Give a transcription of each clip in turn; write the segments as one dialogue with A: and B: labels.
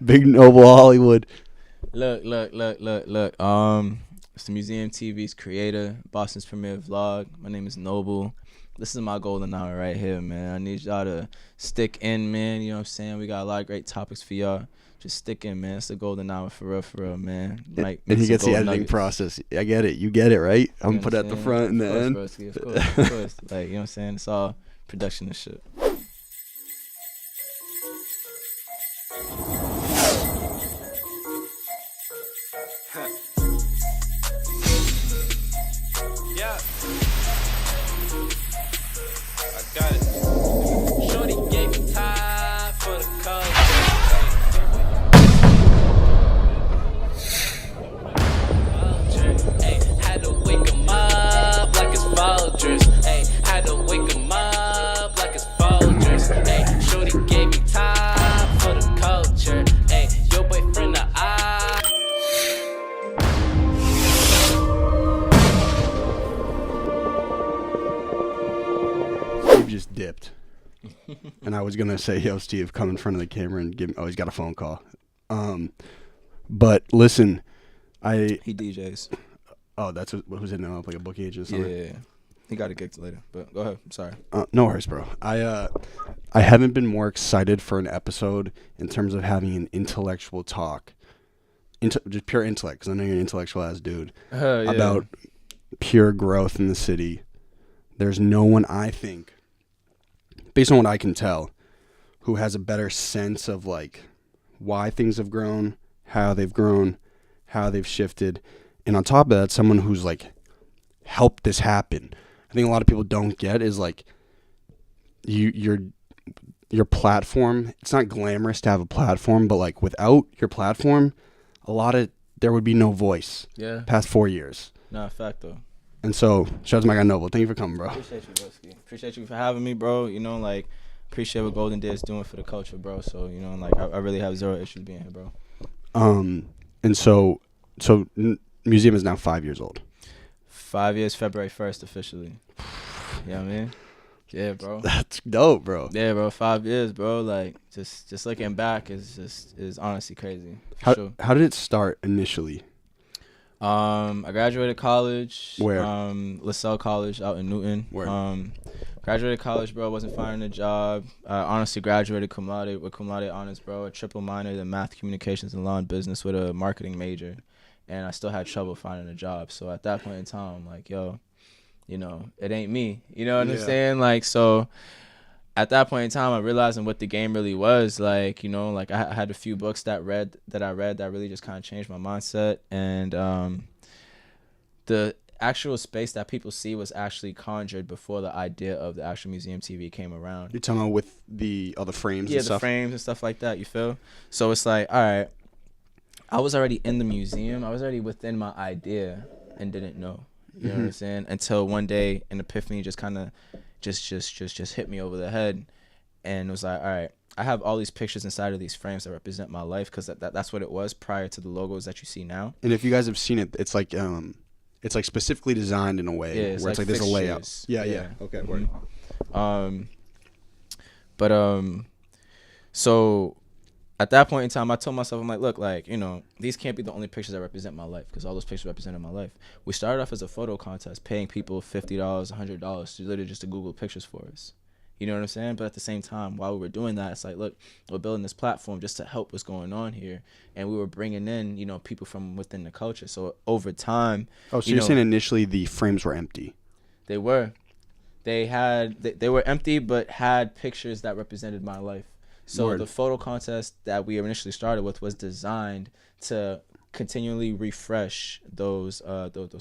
A: Big Noble Hollywood.
B: Look. It's the Museum TV's creator, Boston's premier vlog. My name is Noble. This is my golden hour right here, man. I need y'all to stick in, man. You know what I'm saying? We got a lot of great topics for y'all. Just stick in, man. It's the golden hour for real, man.
A: And he gets the editing process. I get it. You get it, right? I'm
B: You know
A: put at the front and the end.
B: Of course. Like, you know what I'm saying? It's all production and shit.
C: Yeah. I got it. Shorty gave me time for the culture. Hey, had to wake 'em up like it's Folgers. Hey, had to wake 'em up like it's Folgers. Hey, shorty gave me time for the culture. Hey, your boyfriend the eye.
A: Steve just dipped. And I was going to say, yo, Steve, come in front of the camera and give me... Oh, he's got a phone call. But listen,
B: He DJs.
A: Oh, that's what was hitting him up, like a booking agent or something?
B: Yeah. He got a gig later, but go ahead. I'm sorry.
A: No worries, bro. I haven't been more excited for an episode in terms of having an intellectual talk. Just pure intellect, because I know you're an intellectual-ass dude.
B: Yeah.
A: About pure growth in the city. There's no one, I think, based on what I can tell, who has a better sense of, like, why things have grown, how they've shifted. And on top of that, someone who's, like, helped this happen. I think a lot of people don't get is, like, your platform. It's not glamorous to have a platform, but, like, without your platform, there would be no voice.
B: Yeah.
A: Past 4 years.
B: Nah, fact though.
A: And so, shout out to my guy Noble. Thank you for coming, bro.
B: Appreciate you, broski. Appreciate you for having me, bro. You know, like, appreciate what Golden Day is doing for the culture, bro. So, you know, like, I really have zero issues being here, bro.
A: And so museum is now 5 years old.
B: 5 years, February 1st, officially. You know what I mean? Yeah, bro.
A: That's dope, bro.
B: Yeah, bro. 5 years, bro. Like, just looking back is honestly crazy.
A: How did it start initially?
B: I graduated college.
A: Where?
B: LaSalle College out in Newton.
A: Where?
B: Graduated college, bro. Wasn't finding a job. Honestly, graduated cum laude with cum laude honors, bro. A triple minor in math, communications, and law and business with a marketing major. And I still had trouble finding a job. So at that point in time, I'm like, yo, you know, it ain't me. You know what I'm saying? Like, so at that point in time, I realized what the game really was. Like, you know, like I had a few books that I read that really just kind of changed my mindset. And the actual space that people see was actually conjured before the idea of the actual museum TV came around.
A: You're talking about with the other frames and stuff?
B: Yeah, the frames and stuff like that, you feel? So it's like, all right, I was already in the museum. I was already within my idea and didn't know. You know what I'm saying? Until one day an epiphany just kind of just hit me over the head, and it was like, all right, I have all these pictures inside of these frames that represent my life, because that's what it was prior to the logos that you see now.
A: And if you guys have seen it, it's like specifically designed in a way where it's like there's a layout. Yeah. Okay. Word.
B: So at that point in time, I told myself, I'm like, look, like, you know, these can't be the only pictures that represent my life, because all those pictures represented my life. We started off as a photo contest, paying people $50, $100 to literally just to Google pictures for us. You know what I'm saying? But at the same time, while we were doing that, it's like, look, we're building this platform just to help what's going on here. And we were bringing in, you know, people from within the culture. So over time.
A: Oh, so you're saying initially the frames were empty?
B: They were. They were empty, but had pictures that represented my life. So the photo contest that we initially started with was designed to continually refresh those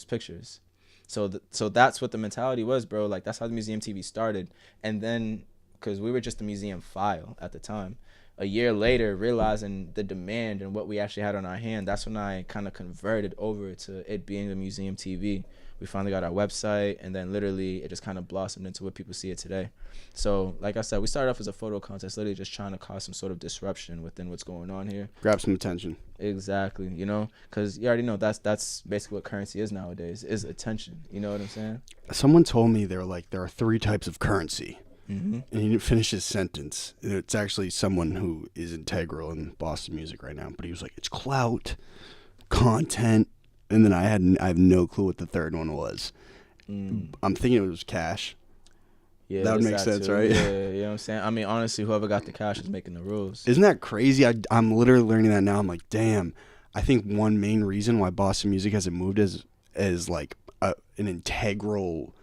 B: pictures. So that's what the mentality was, bro. Like, that's how the museum TV started. And then, because we were just a museum file at the time, a year later, realizing the demand and what we actually had on our hand, that's when I kind of converted over to it being the museum TV. We finally got our website, and then literally it just kind of blossomed into what people see it today. So, like I said, we started off as a photo contest, literally just trying to cause some sort of disruption within what's going on here.
A: Grab some attention.
B: Exactly, you know, because you already know that's basically what currency is nowadays, is attention. You know what I'm saying?
A: Someone told me there are 3 types of currency. And he didn't finish his sentence. It's actually someone who is integral in Boston music right now. But he was like, it's clout, content. And then I have no clue what the third one was. I'm thinking it was cash.
B: Yeah,
A: that would make sense,
B: too.
A: right?
B: Yeah, you know what I'm saying? I mean, honestly, whoever got the cash is making the rules.
A: Isn't that crazy? I'm literally learning that now. I'm like, damn. I think one main reason why Boston music hasn't moved is like an integral,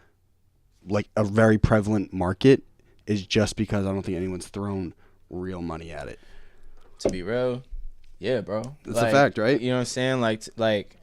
A: like a very prevalent market is just because I don't think anyone's thrown real money at it.
B: To be real, yeah, bro.
A: That's a fact, right?
B: You know what I'm saying? Like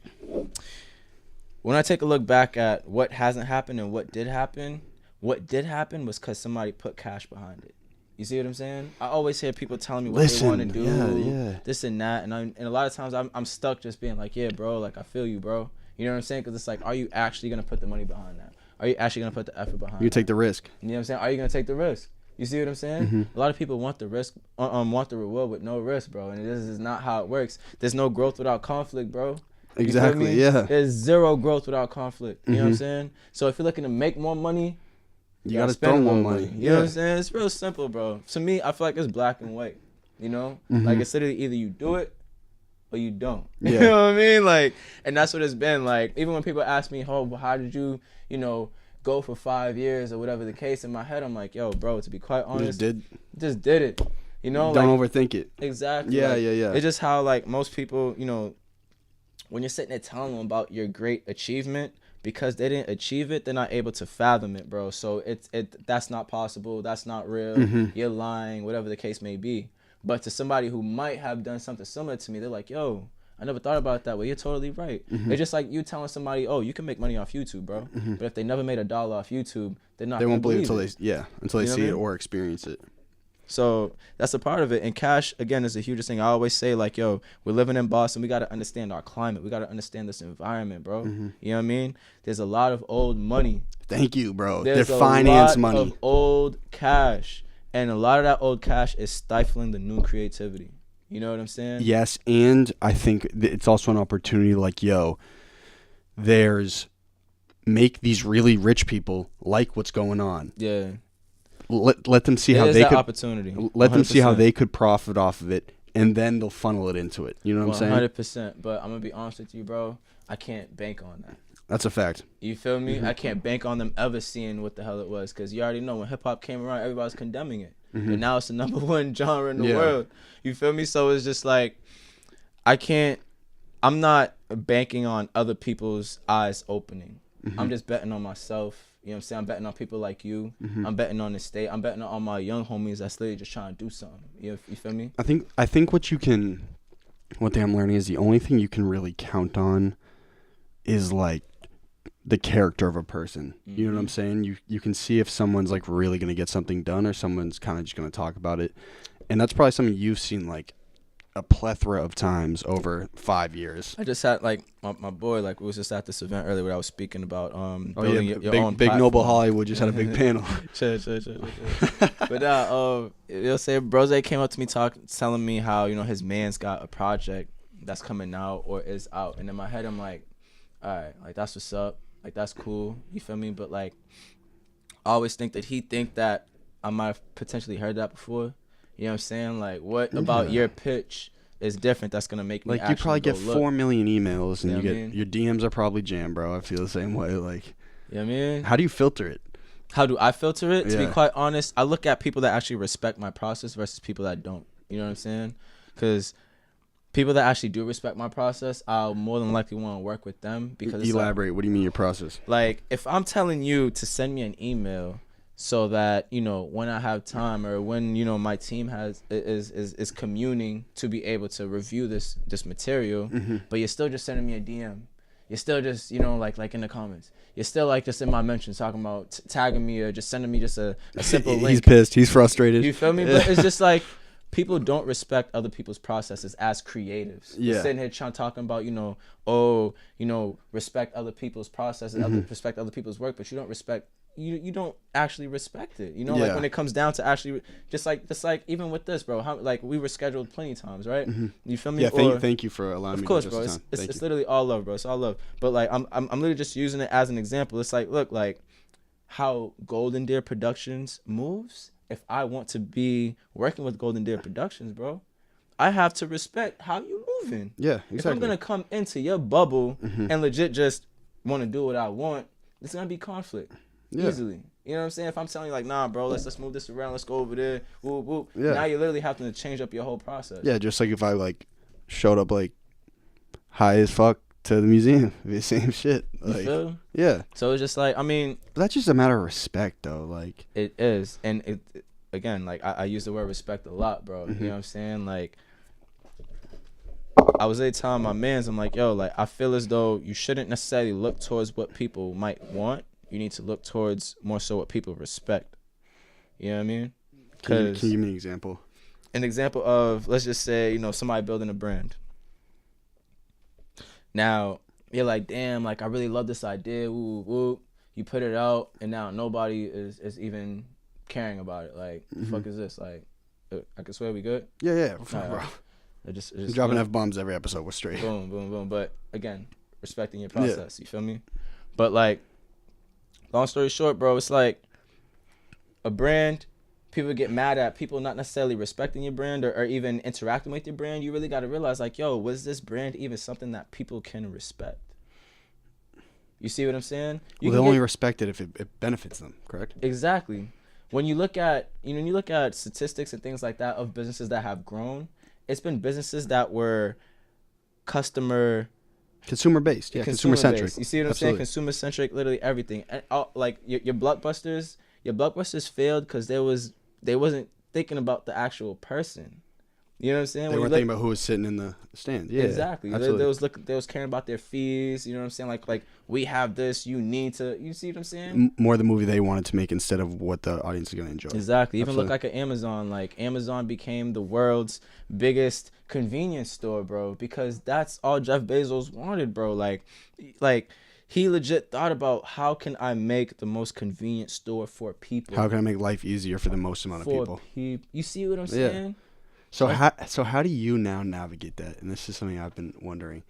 B: when I take a look back at what hasn't happened and what did happen was because somebody put cash behind it. You see what I'm saying? I always hear people telling me what they want to do, this and that, and a lot of times I'm stuck just being like, yeah, bro, like I feel you, bro. You know what I'm saying? Because it's like, are you actually gonna put the money behind that? Are you actually gonna put the effort behind?
A: You take the risk.
B: You know what I'm saying? Are you gonna take the risk? You see what I'm saying? A lot of people want the risk, want the reward with no risk, bro. And this is not how it works. There's no growth without conflict, bro.
A: Exactly. Yeah.
B: There's zero growth without conflict. You know what I'm saying? So if you're looking to make more money,
A: you gotta spend more money.
B: You know what I'm saying? It's real simple, bro. To me, I feel like it's black and white. You know, like it's literally either you do it or you don't. You know what I mean? Like, and that's what it's been. Like, even when people ask me, "Oh, how did you, go for 5 years or whatever the case?" In my head, I'm like, "Yo, bro, to be quite honest, just did it." You know,
A: don't overthink it.
B: Exactly.
A: Yeah,
B: like,
A: yeah.
B: It's just how like most people, when you're sitting there telling them about your great achievement, because they didn't achieve it, they're not able to fathom it, bro. So that's not possible. That's not real. You're lying, whatever the case may be. But to somebody who might have done something similar to me, they're like, yo, I never thought about it that way. You're totally right. It's just like you telling somebody, oh, you can make money off YouTube, bro. But if they never made $1 off YouTube, they're not.
A: They won't believe until they see
B: it
A: or experience it.
B: So that's a part of it. And cash, again, is the hugest thing. I always say, like, yo, we're living in Boston. We got to understand our climate. We got to understand this environment, bro. You know what I mean? There's a lot of old money.
A: Thank you, bro.
B: There's
A: They're finance money.
B: Of old cash. And a lot of that old cash is stifling the new creativity. You know what I'm saying?
A: Yes, and I think it's also an opportunity like, yo, make these really rich people like what's going on.
B: Yeah.
A: Let them see how they could
B: opportunity.
A: Let 100%. Them see how they could profit off of it, and then they'll funnel it into it. You know what I'm saying?
B: 100%. But I'm gonna be honest with you, bro. I can't bank on that.
A: That's a fact.
B: You feel me? I can't bank on them ever seeing what the hell it was, because you already know when hip hop came around, everybody's condemning it, and now it's the #1 genre in the world. You feel me? So it's just like I'm not banking on other people's eyes opening. I'm just betting on myself. You know what I'm saying? I'm betting on people like you. I'm betting on the state. I'm betting on all my young homies that's literally just trying to do something. You feel me?
A: I think one thing I'm learning is the only thing you can really count on is like the character of a person. You know what I'm saying? You can see if someone's like really going to get something done or someone's kind of just going to talk about it. And that's probably something you've seen like a plethora of times over 5 years.
B: I just had like my boy, like we was just at this event earlier where I was speaking about building your own
A: big
B: platform.
A: Noble Hollywood just had a big panel.
B: Chill. But you'll say Brose came up to me telling me how his man's got a project that's coming out or is out, and in my head I'm like, all right, like that's what's up, like that's cool, you feel me? But like I always think that I might have potentially heard that before. You know what I'm saying? Like, what about your pitch is different that's going to make me
A: like, you probably get 4 million emails, and
B: your
A: DMs are probably jammed, bro. I feel the same way. Like,
B: you know what I mean?
A: How do you filter it?
B: How do I filter it? To be quite honest, I look at people that actually respect my process versus people that don't. You know what I'm saying? Because people that actually do respect my process, I'll more than likely want to work with them. Because
A: Elaborate. What do you mean your process?
B: Like, if I'm telling you to send me an email so that when I have time or when my team is communing to be able to review this material, but you're still just sending me a DM, you're still just like in the comments, you're still like just in my mentions talking about tagging me or just sending me just a simple link.
A: He's pissed, he's frustrated,
B: you feel me? But it's just like people don't respect other people's processes as creatives. You're sitting here talking about respect other people's processes, respect other people's work, but you don't respect. You don't actually respect it, like when it comes down to actually just like even with this, bro, how like we were scheduled plenty of times, right? You feel me?
A: Yeah, thank you for allowing me.
B: Of course, bro. It's literally all love, bro. It's all love. But like I'm literally just using it as an example. It's like, look, like how Golden Deer Productions moves, if I want to be working with Golden Deer Productions, bro, I have to respect how you moving.
A: Yeah, exactly.
B: If I'm gonna come into your bubble and legit just want to do what I want, it's gonna be conflict easily. You know what I'm saying? If I'm telling you like, nah, bro, let's move this around, let's go over there, whoop, whoop.
A: Yeah.
B: Now you're literally having to change up your whole process.
A: Yeah, just like if I like showed up like high as fuck to the museum, the same shit. Like,
B: you feel?
A: Yeah.
B: So it's just like, I mean,
A: but that's just a matter of respect, though. Like
B: it is, and it again, like I use the word respect a lot, bro.
A: Mm-hmm.
B: You know what I'm saying? Like, I was telling my mans, I'm like, yo, like I feel as though you shouldn't necessarily look towards what people might want. You need to look towards more so what people respect. You know what I mean?
A: can you give me an example?
B: An example of, let's just say, you know, somebody building a brand. Now, you're like, damn, like I really love this idea. Woo, woo. You put it out, and now nobody is even caring about it. Like, the fuck is this? Like, I can swear we good?
A: Yeah, bro.
B: Just
A: Dropping F-bombs every episode. We're straight.
B: Boom, boom, boom. But again, respecting your process. You feel me? But like, long story short, bro, it's like a brand. People get mad at people not necessarily respecting your brand or even interacting with your brand. You really got to realize, like, yo, was this brand even something that people can respect? You see what I'm saying?
A: Well, they only respect it if it benefits them, correct?
B: Exactly. When you look at, when you look at statistics and things like that of businesses that have grown, it's been businesses that were consumer based, consumer centric. You see what I'm saying? Consumer centric, literally everything. And like your blockbusters failed because they wasn't thinking about the actual person. You know what I'm saying?
A: They weren't thinking about who was sitting in the stand. Yeah,
B: exactly. They was caring about their fees. You know what I'm saying? Like we have this. You need to. You see what I'm saying?
A: More the movie they wanted to make instead of what the audience is gonna enjoy.
B: Exactly. Even look like an Amazon. Like Amazon became the world's biggest convenience store, bro. Because that's all Jeff Bezos wanted, bro. Like he legit thought about how can I make the most convenient store for people?
A: How can I make life easier for the most amount of people?
B: You see what I'm saying?
A: Yeah. So how do you now navigate that? And this is something I've been wondering.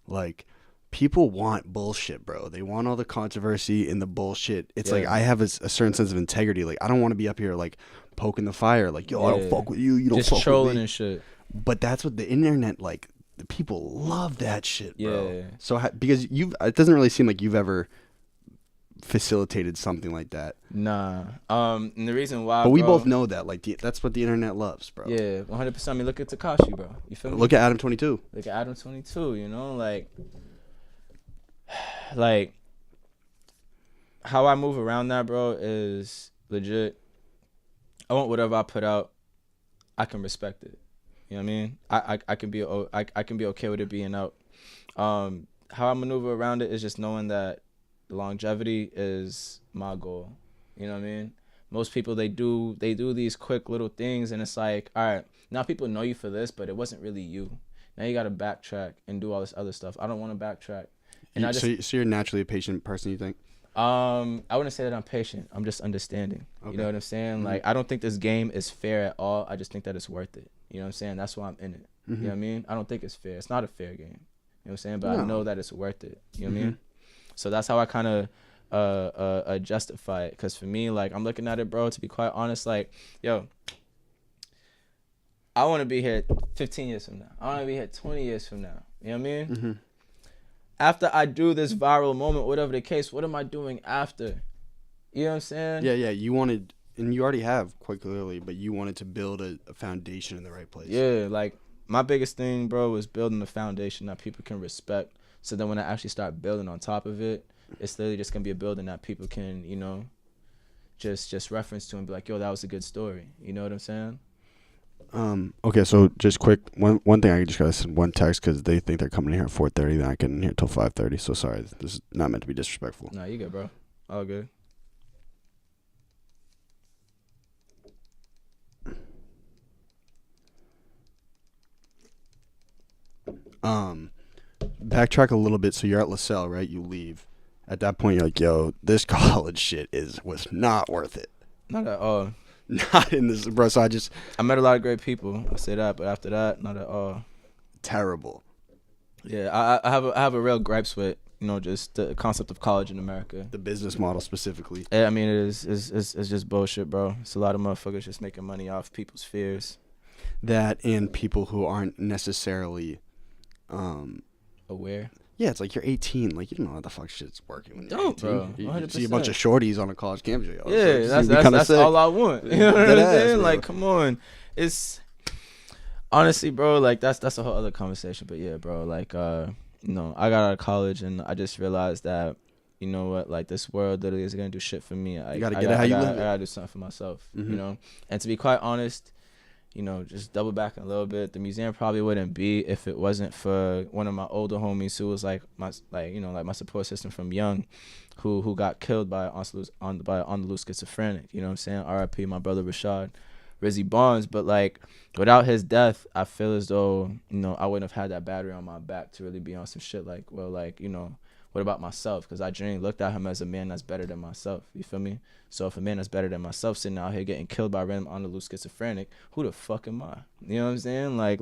A: Like, people want bullshit, bro. They want all the controversy and the bullshit. It's like I have a certain sense of integrity. Like, I don't want to be up here like poking the fire. Like, yo, I don't fuck with you. You don't fuck with me.
B: Just trolling and shit.
A: But that's what the internet, like, the people love that shit, bro.
B: Yeah.
A: So because it doesn't really seem like you've ever facilitated something like that.
B: Nah. And the reason why,
A: but we both know that, like, that's what the internet loves, bro.
B: Yeah, 100%. I mean, look at Tekashi, bro. You feel me?
A: Look at Adam 22.
B: Look at Adam 22. You know, like how I move around that, bro, is legit. I want whatever I put out, I can respect it. You know what I mean? I can be okay with it being out. How I maneuver around it is just knowing that longevity is my goal. You know what I mean? Most people, they do these quick little things, and it's like, all right, now people know you for this, but it wasn't really you. Now you got to backtrack and do all this other stuff. I don't want to backtrack. And
A: so you're naturally a patient person, you think?
B: I wouldn't say that I'm patient. I'm just understanding. Okay. You know what I'm saying? Mm-hmm. Like, I don't think this game is fair at all. I just think that it's worth it. You know what I'm saying? That's why I'm in it. Mm-hmm. You know what I mean? I don't think it's fair. It's not a fair game. You know what I'm saying? But I know that it's worth it. You know what I mean? So that's how I kind of justify it. Because for me, like, I'm looking at it, bro, to be quite honest, like, yo, I want to be here 15 years from now. I want to be here 20 years from now. You know what I mean? Mm-hmm. After I do this viral moment, whatever the case, what am I doing after? You know what I'm saying?
A: Yeah. You wanted, and you already have quite clearly, but you wanted to build a foundation in the right place.
B: Yeah, like, my biggest thing, bro, was building a foundation that people can respect. So then when I actually start building on top of it, it's literally just going to be a building that people can, you know, just reference to and be like, yo, that was a good story. You know what I'm saying?
A: Okay, so just quick, one thing I just got to send one text because they think they're coming here at 4:30, then I get in here till 5:30. So sorry, this is not meant to be disrespectful.
B: Nah, you good, bro. All good.
A: Backtrack a little bit. So you're at LaSalle, right? You leave. At that point, you're like, yo, this college shit was not worth it.
B: Not at all.
A: Not in this, bro. So
B: I met a lot of great people. I say that, but after that, not at all.
A: Terrible.
B: Yeah, I have a real gripes with just the concept of college in America.
A: The business model specifically.
B: I mean, it's just bullshit, bro. It's a lot of motherfuckers just making money off people's fears.
A: That and people who aren't necessarily
B: aware.
A: Yeah, it's like you're 18. Like, you don't know how the fuck shit's working when you're 18.
B: Bro.
A: You see a bunch of shorties on a college campus.
B: Yeah, that's all I want. You know what I'm saying? Like, come on. It's honestly, bro, like that's a whole other conversation. But yeah, bro, like I got out of college and I just realized that, you know what, like this world literally is gonna do shit for me.
A: You gotta get it how you live it.
B: I gotta do something for myself, you know. And to be quite honest, just double back a little bit. The museum probably wouldn't be if it wasn't for one of my older homies who was like my support system from young, who got killed by on the loose schizophrenic. You know what I'm saying? R.I.P. my brother Rashad, Rizzy Barnes. But like without his death, I feel as though I wouldn't have had that battery on my back to really be on some shit like, well, like what about myself? Because I genuinely looked at him as a man that's better than myself. You feel me? So if a man that's better than myself sitting out here getting killed by random on the loose schizophrenic, who the fuck am I? You know what I'm saying? Like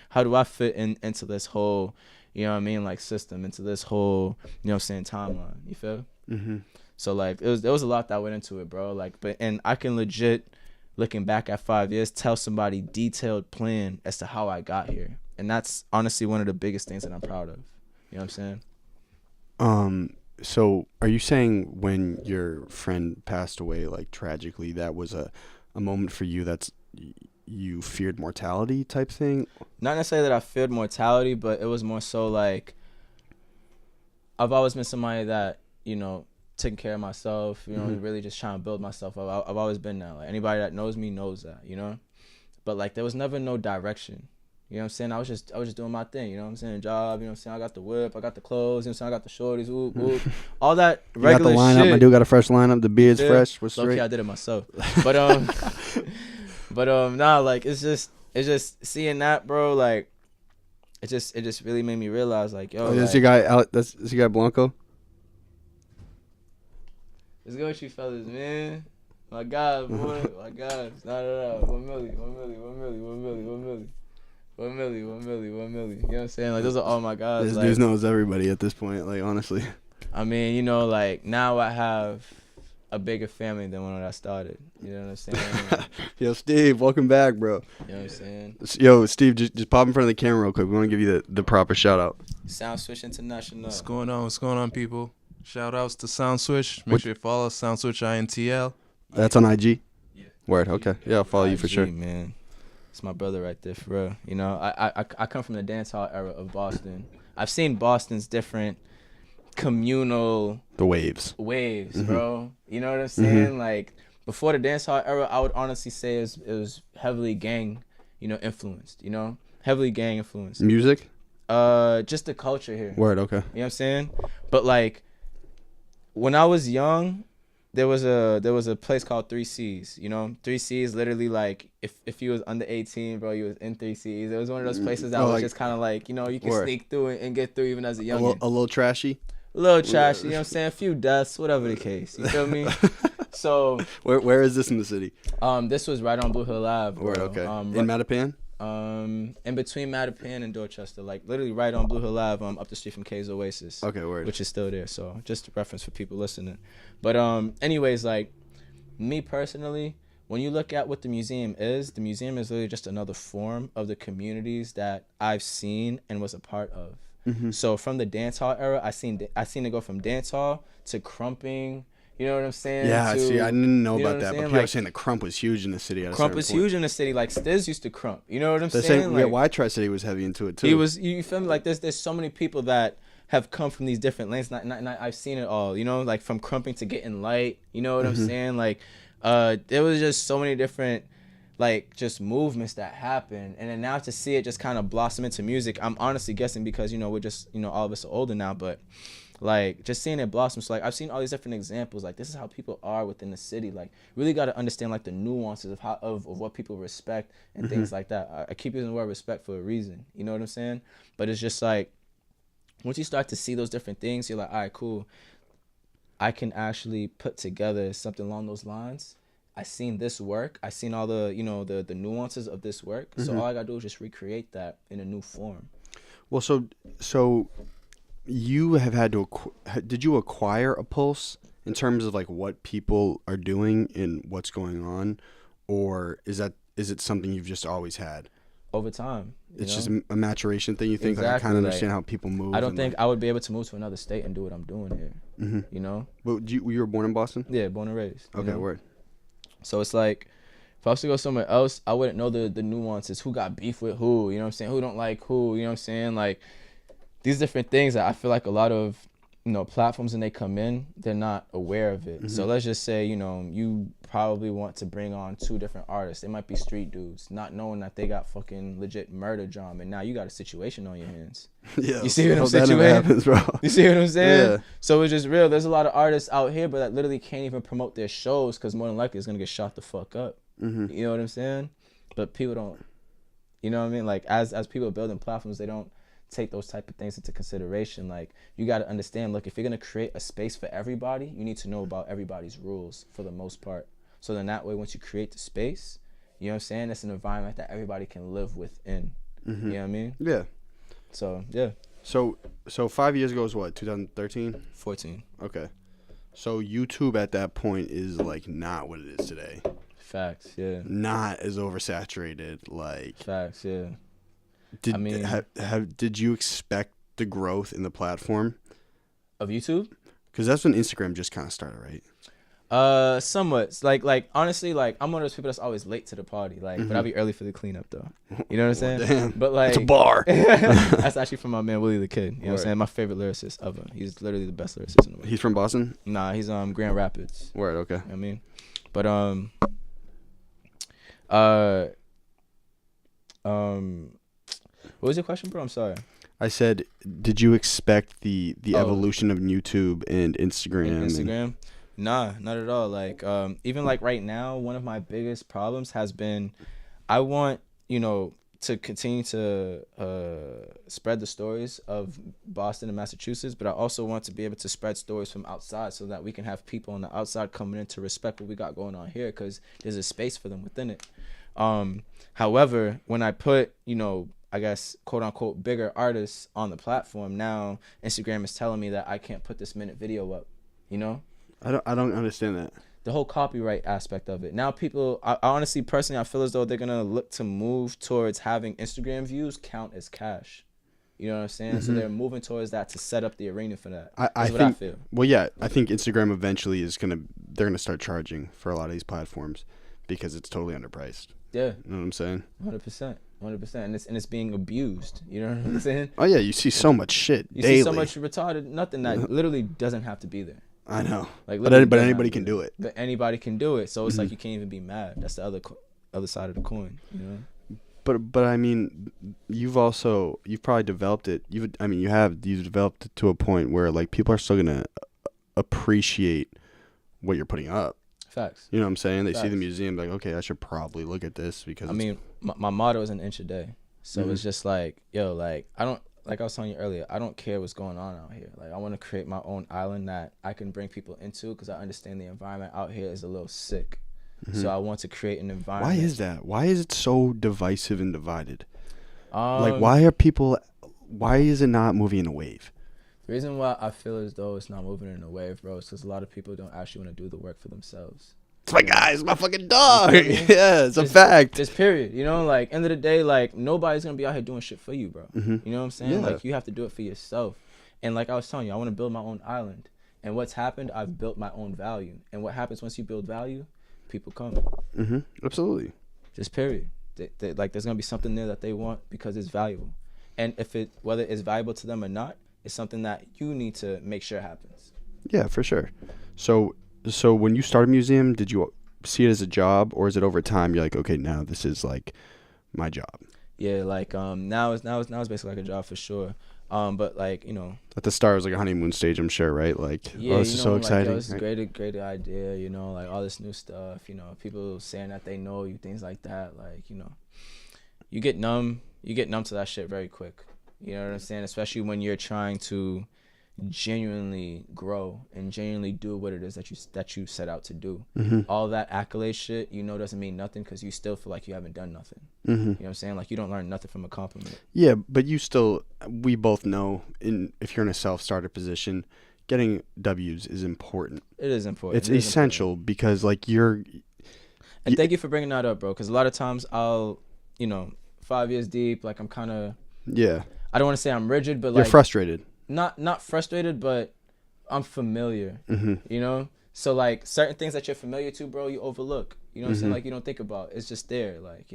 B: how do I fit into this whole, like system, into this whole, timeline? You feel? Mm-hmm. So like there was a lot that went into it, bro. Like, and I can legit, looking back at 5 years, tell somebody detailed plan as to how I got here, and that's honestly one of the biggest things that I'm proud of. You know what I'm saying?
A: So are you saying when your friend passed away, like tragically, that was a moment for you that's you feared mortality type thing?
B: Not necessarily that I feared mortality, but it was more so like I've always been somebody that, taking care of myself, really just trying to build myself up. I've always been that. Like anybody that knows me knows that, but like there was never no direction. You know what I'm saying? I was just doing my thing, you know what I'm saying? Job, you know what I'm saying? I got the whip, I got the clothes, you know what I'm saying? I got the shorties, whoop, whoop. All that regular shit. You got the lineup,
A: my dude got a fresh lineup, the beard's fresh, we're straight.
B: Okay, I did it myself. But nah, like it's just seeing that, bro, like it just really made me realize like, yo,
A: this your guy this your guy Blanco?
B: Let's go with you fellas, man. My God, boy, my God. No. 1 million. 1 million. You know what I'm saying? Like, those are all my guys.
A: This
B: like,
A: dude knows everybody at this point, like, honestly.
B: I mean, like, now I have a bigger family than when I started. You know what I'm saying?
A: Yo, Steve, welcome back, bro.
B: You know what I'm saying?
A: Yo, Steve, just pop in front of the camera real quick. We want to give you the proper shout-out.
B: Sound Switch International.
D: What's going on, people? Shout-outs to Sound Switch. Make sure you follow Sound Switch INTL.
A: That's on IG?
D: Yeah.
A: Word, okay. Yeah, I'll follow you for sure.
B: Man. It's my brother right there, for real. I come from the dance hall era of Boston. I've seen Boston's different communal...
A: The waves,
B: mm-hmm. Bro. You know what I'm saying? Mm-hmm. Like, before the dance hall era, I would honestly say it was heavily gang, influenced, Heavily gang influenced.
A: Music?
B: Just the culture here.
A: Word, okay.
B: You know what I'm saying? But, like, when I was young... There was a place called 3C's, 3C's literally like if you was under 18, bro, you was in 3C's. It was one of those places that was like, just kind of like, you can sneak through it and get through even as a youngin'.
A: A little trashy?
B: A little trashy, you know what I'm saying? A few deaths, whatever the case. You feel me? So
A: where is this in the city?
B: This was right on Blue Hill Ave, bro.
A: Word, okay. In Mattapan?
B: In between Mattapan and Dorchester, like literally right on Blue Hill Ave, up the street from K's Oasis.
A: Okay, word.
B: Which is still there, so just a reference for people listening. But anyways, like me personally, when you look at what the museum is literally just another form of the communities that I've seen and was a part of. Mm-hmm. So from the dance hall era, I seen it go from dance hall to crumping. You know what I'm saying?
A: Yeah, see, I didn't know about that, but people are saying the crump was huge in the city.
B: Crump was huge in the city. Like Stiz used to crump. You know what I'm saying?
A: Yeah, why Tri-City was heavy into it too.
B: He was. You feel me? Like there's so many people that have come from these different lanes. Not I've seen it all. Like from crumping to getting light. You know what I'm saying? Like, there was just so many different, like, just movements that happened, and then now to see it just kind of blossom into music. I'm honestly guessing because we're just all of us are older now, but. Like, just seeing it blossom. So, like, I've seen all these different examples. Like, this is how people are within the city. Like, really got to understand, like, the nuances of what people respect and things like that. I keep using the word respect for a reason. You know what I'm saying? But it's just, like, once you start to see those different things, you're like, all right, cool. I can actually put together something along those lines. I seen this work. I seen all the, the nuances of this work. So all I got to do is just recreate that in a new form.
A: Well, so you have had to did you acquire a pulse in terms of like what people are doing and what's going on, or is it something you've just always had?
B: Over time.
A: It's just a maturation thing. You think
B: exactly,
A: like, I kind of understand how people move.
B: I don't think I would be able to move to another state and do what I'm doing here.
A: Mm-hmm.
B: You know.
A: But you were born in Boston?
B: Yeah, born and raised.
A: Okay, word.
B: So it's like, if I was to go somewhere else, I wouldn't know the nuances. Who got beef with who? You know what I'm saying? Who don't like who? You know what I'm saying? Like, these different things that I feel like a lot of, platforms when they come in, they're not aware of it. Mm-hmm. So let's just say, you probably want to bring on 2 different artists. They might be street dudes, not knowing that they got fucking legit murder drama, and now you got a situation on your hands.
A: Yeah,
B: you see what I'm saying? You see what I'm saying?
A: Yeah.
B: So it's just real. There's a lot of artists out here, but that literally can't even promote their shows because more than likely it's gonna get shot the fuck up.
A: Mm-hmm.
B: You know what I'm saying? But people don't. You know what I mean? Like as people are building platforms, they don't take those type of things into consideration. Like, you got to understand, look, if you're going to create a space for everybody, you need to know about everybody's rules for the most part. So then that way, once you create the space, you know what I'm saying, it's an environment that everybody can live within. Mm-hmm. You know what I mean?
A: Yeah.
B: So, yeah.
A: So 5 years ago was what, 2013?
B: 14.
A: Okay. So YouTube at that point is like not what it is today.
B: Facts, yeah.
A: Not as oversaturated, like.
B: Facts, yeah.
A: Did you expect the growth in the platform
B: of YouTube?
A: Because that's when Instagram just kind of started, right?
B: Somewhat. Like honestly, like I'm one of those people that's always late to the party. Like, but I'll be early for the cleanup though. You know what I'm saying?
A: Damn.
B: But like,
A: it's a bar.
B: That's actually from my man Willie the Kid. You know what I'm saying? My favorite lyricist ever. He's literally the best lyricist in the world.
A: He's from Boston?
B: Nah, he's Grand Rapids.
A: Word. Okay.
B: You know what I mean, but what was your question, bro? I'm sorry.
A: I said, did you expect the evolution of YouTube and Instagram?
B: Instagram? Nah, not at all. Like, even like right now, one of my biggest problems has been, I want, to continue to spread the stories of Boston and Massachusetts, but I also want to be able to spread stories from outside so that we can have people on the outside coming in to respect what we got going on here, because there's a space for them within it. However, when I put, I guess, quote unquote, bigger artists on the platform, now Instagram is telling me that I can't put this minute video up,
A: I don't understand that.
B: The whole copyright aspect of it. Now people, I honestly, personally, I feel as though they're going to look to move towards having Instagram views count as cash. You know what I'm saying? Mm-hmm. So they're moving towards that to set up the arena for that. That's what I feel.
A: Well, yeah, I think Instagram eventually they're going to start charging for a lot of these platforms because it's totally underpriced.
B: Yeah.
A: You know what I'm saying?
B: 100%. And it's being abused. You know what I'm saying?
A: Oh, yeah, you see so much shit
B: daily.
A: You
B: see so much retarded, nothing that literally doesn't have to be there.
A: I know.
B: Like,
A: but anybody can do it.
B: But anybody can do it. So it's like you can't even be mad. That's the other side of the coin,
A: But I mean, you've probably developed it. You've developed it to a point where like people are still gonna appreciate what you're putting up.
B: Facts.
A: You know what I'm saying? They see the museum, like, okay, I should probably look at this because.
B: I mean, my motto is an inch a day, so it's just like, yo, like I don't. Like I was telling you earlier, I don't care what's going on out here. Like, I want to create my own island that I can bring people into because I understand the environment out here is a little sick. Mm-hmm. So I want to create an environment.
A: Why is that? Why is it so divisive and divided? Why is it not moving in a wave?
B: The reason why I feel as though it's not moving in a wave, bro, is because a lot of people don't actually want to do the work for themselves.
A: It's my guy. It's my fucking dog. Yeah, it's a fact.
B: Just period. Like, end of the day, like, nobody's going to be out here doing shit for you, bro. Mm-hmm. You know what I'm saying? Yeah. Like, you have to do it for yourself. And like I was telling you, I want to build my own island. And what's happened, I've built my own value. And what happens once you build value? People come.
A: Mm-hmm. Absolutely.
B: Just period. Like, there's going to be something there that they want because it's valuable. And whether it's valuable to them or not, it's something that you need to make sure happens.
A: Yeah, for sure. So when you start a museum, did you see it as a job, or is it over time you're like, okay, now this is like my job?
B: Yeah, like now it's basically like a job for sure. But like,
A: at the start it was like a honeymoon stage, I'm sure, right? Like,
B: yeah,
A: this is so exciting.
B: This is great idea, like all this new stuff, people saying that they know you, things like that. Like, you get numb to that shit very quick. You know what I'm saying? Especially when you're trying to genuinely grow and genuinely do what it is that you set out to do.
A: Mm-hmm.
B: All that accolade shit, doesn't mean nothing because you still feel like you haven't done nothing.
A: Mm-hmm.
B: You know what I'm saying? Like, you don't learn nothing from a compliment.
A: Yeah, but we both know if you're in a self-starter position, getting W's is important.
B: It is important.
A: It's essential because like
B: And thank you for bringing that up, bro, because a lot of times I'll, 5 years deep, like I'm kind of, I don't want to say I'm rigid, but
A: you're
B: like
A: frustrated.
B: Not frustrated, but I'm familiar,
A: Mm-hmm.
B: So like certain things that you're familiar to, bro, you overlook, what I'm saying?
A: Mm-hmm.
B: Like you don't think about, it's just there, like,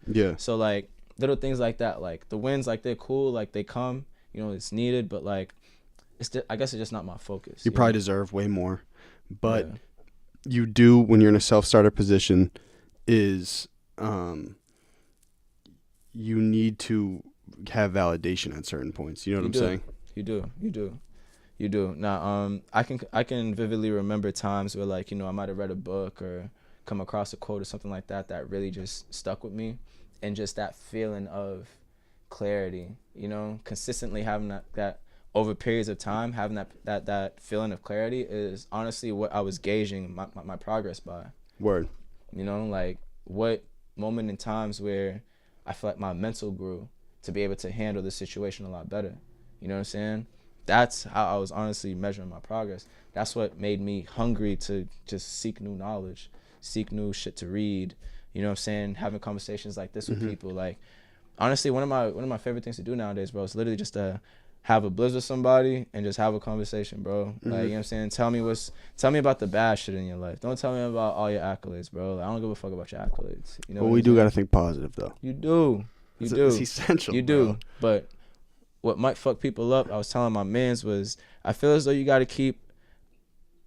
A: Yeah.
B: So like little things like that, like the wins, like they're cool, like they come, it's needed, but like I guess it's just not my focus.
A: You probably deserve way more, but
B: Yeah.
A: you do when you're in a self-starter position is you need to have validation at certain points. You know what I'm saying?
B: You do. Now, I can vividly remember times where like, I might have read a book or come across a quote or something like that really just stuck with me, and just that feeling of clarity, consistently having that over periods of time, having that feeling of clarity is honestly what I was gauging my progress by.
A: Word.
B: Like what moment in times where I feel like my mental grew to be able to handle the situation a lot better. You know what I'm saying? That's how I was honestly measuring my progress. That's what made me hungry to just seek new knowledge, seek new shit to read. You know what I'm saying? Having conversations like this with people. Like, honestly, one of my favorite things to do nowadays, bro, is literally just to have a blizz with somebody and just have a conversation, bro. Like, you know what I'm saying? Tell me about the bad shit in your life. Don't tell me about all your accolades, bro. Like, I don't give a fuck about your accolades.
A: Well, we do got to think positive, though.
B: You do.
A: It's essential.
B: You do. But what might fuck people up, I was telling my mans, was I feel as though you got to keep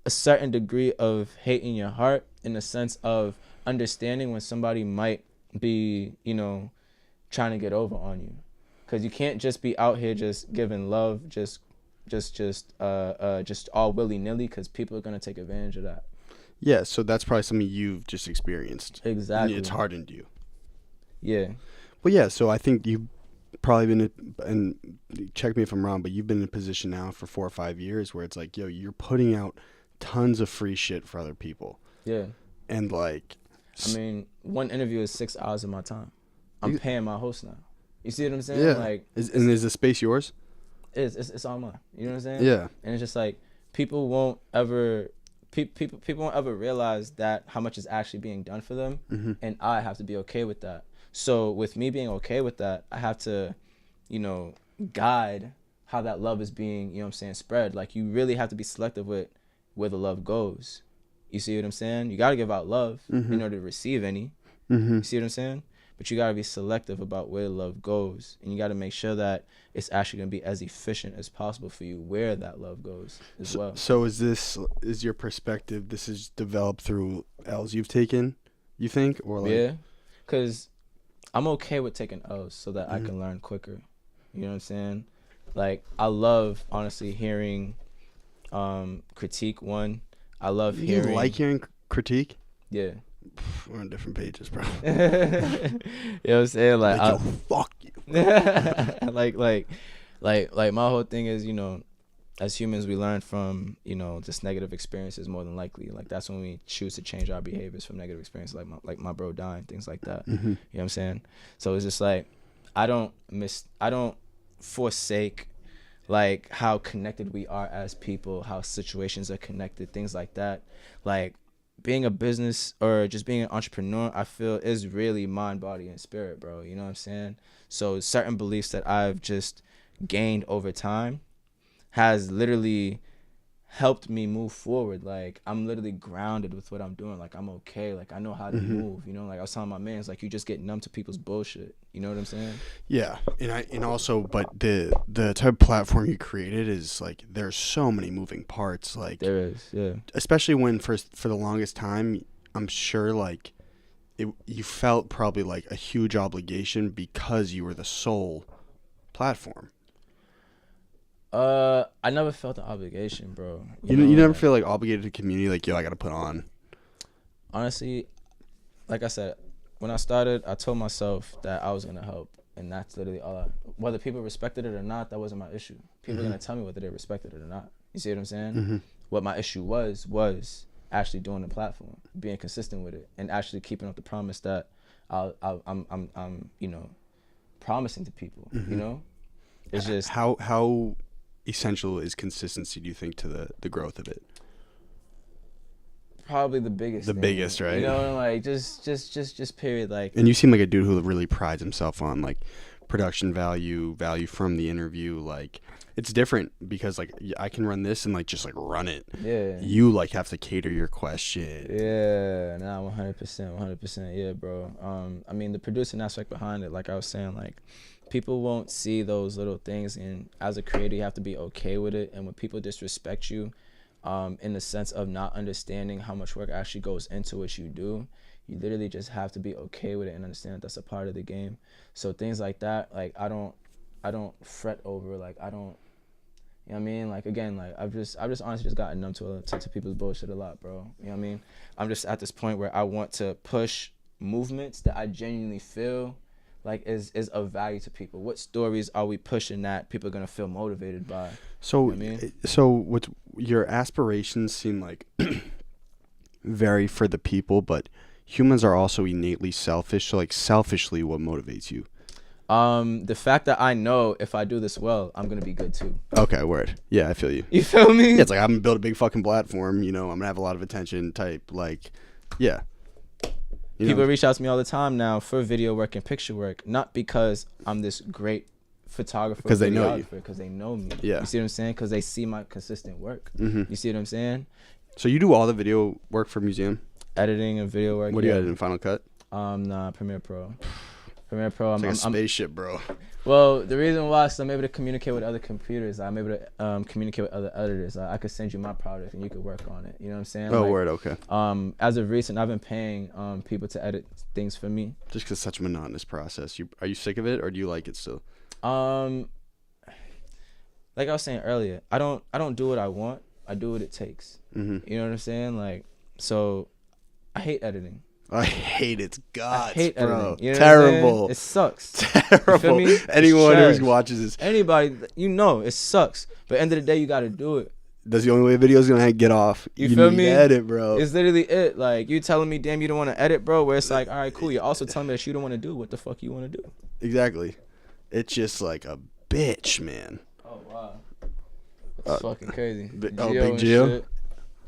B: a certain degree of hate in your heart, in the sense of understanding when somebody might be, trying to get over on you. Because you can't just be out here just giving love, just all willy-nilly, because people are going to take advantage of that.
A: Yeah, so that's probably something you've just experienced.
B: Exactly.
A: It's hardened you.
B: Yeah.
A: Well, yeah, so I think you've probably been, and check me if I'm wrong, but you've been in a position now for 4 or 5 years where it's like, yo, you're putting out tons of free shit for other people.
B: Yeah.
A: And like,
B: I mean, one interview is 6 hours of my time. I'm paying my host now. You see what I'm saying?
A: Yeah.
B: Like,
A: is the space yours?
B: It's all mine. You know what I'm saying?
A: Yeah.
B: And it's just like people won't ever realize that how much is actually being done for them, and I have to be okay with that. So with me being okay with that, I have to, guide how that love is being, spread. Like, you really have to be selective with where the love goes. You see what I'm saying? You got to give out love in order to receive any. You see what I'm saying? But you got to be selective about where love goes. And you got to make sure that it's actually going to be as efficient as possible for you where that love goes as well.
A: So is your perspective, this is developed through L's you've taken, you think? Or like?
B: Yeah, because I'm okay with taking L's so that I can learn quicker. You know what I'm saying? Like, I love, honestly, hearing critique. One, I love hearing...
A: You like hearing critique?
B: Yeah.
A: We're on different pages, bro.
B: You know what I'm saying? Like,
A: yo, fuck you.
B: like my whole thing is, as humans, we learn from, just negative experiences more than likely. Like, that's when we choose to change our behaviors from negative experiences, like my bro dying, things like that. You know what I'm saying? So it's just like, I don't forsake like how connected we are as people, how situations are connected, things like that. Like, being a business or just being an entrepreneur, I feel is really mind, body, and spirit, bro. You know what I'm saying? So certain beliefs that I've just gained over time has literally helped me move forward. Like, I'm literally grounded with what I'm doing. Like, I'm okay. Like, I know how to move, like I was telling my man, it's like, you just get numb to people's bullshit. You know what I'm saying?
A: Yeah. And also, but the type of platform you created is like, there's so many moving parts. Like,
B: there is, yeah.
A: Especially when for the longest time, I'm sure like you felt probably like a huge obligation because you were the sole platform.
B: I never felt the obligation, bro.
A: You never feel like obligated to community, like, yo, I gotta put on.
B: Honestly, like I said, when I started, I told myself that I was gonna help And that's literally all. Whether people respected it or not, that wasn't my issue. People are gonna tell me whether they respected it or not. You see what I'm saying? What my issue was actually doing the platform, being consistent with it, and actually keeping up the promise that I'm you know, promising to people. You know, it's just
A: how essential is consistency, do you think, to the growth of it?
B: probably the biggest.
A: The
B: thing,
A: biggest, right?
B: You know, like just period. Like,
A: and you seem like a dude who really prides himself on like production value from the interview. Like, it's different because like I can run this and like just like run it.
B: Yeah.
A: You like have to cater your question.
B: Yeah. Nah, 100%. Yeah, bro. I mean, the producing aspect behind it, like I was saying, like people won't see those little things, and as a creator, you have to be okay with it. And when people disrespect you, in the sense of not understanding how much work actually goes into what you do, you literally just have to be okay with it and understand that that's a part of the game. So things like that, like I don't fret over, like I don't, you know what I mean? Like again, like I've just honestly just gotten numb to people's bullshit a lot, bro. You know what I mean? I'm just at this point where I want to push movements that I genuinely feel like is of value to people. What stories are we pushing that people are gonna feel motivated by?
A: So,
B: you know what I mean?
A: So what your aspirations seem like vary for the people, but humans are also innately selfish. So, like selfishly, what motivates you?
B: The fact that I know if I do this well, I'm gonna be good too.
A: Okay, word. Yeah, I feel you.
B: You feel me?
A: Yeah, it's like I'm gonna build a big fucking platform. You know, I'm gonna have a lot of attention. Type like, yeah.
B: People reach out to me all the time now for video work and picture work, not because I'm this great photographer,
A: because they know you,
B: because they know me.
A: Yeah,
B: you see what I'm saying? Because they see my consistent work. You see what I'm saying?
A: So you do all the video work for museum,
B: editing and video work.
A: What do you edit in Final Cut?
B: Nah, Premiere Pro. Premiere Pro.
A: It's like a spaceship, bro.
B: Well, the reason why is I'm able to communicate with other computers. I'm able to communicate with other editors. I could send you my product and you could work on it. You know what I'm saying?
A: Oh, like, word, okay.
B: As of recent, I've been paying people to edit things for me.
A: Just because it's such a monotonous process. Are you sick of it or do you like it still?
B: Like I was saying earlier, I don't do what I want. I do what it takes. You know what I'm saying? Like, so I hate editing.
A: I hate its guts, bro.
B: You know
A: terrible.
B: It sucks.
A: Terrible. Anyone who watches this,
B: anybody, you know, it sucks. But end of the day, you got to do it.
A: That's the only way a video's gonna get off.
B: You feel
A: need
B: me?
A: To edit, bro.
B: It's literally it. Like you telling me, damn, you don't want to edit, bro. Where it's like, all right, cool. You're also telling me that you don't want to do what the fuck you want to do.
A: Exactly. It's just like a bitch, man.
B: Oh wow. That's fucking crazy.
A: Big Gio.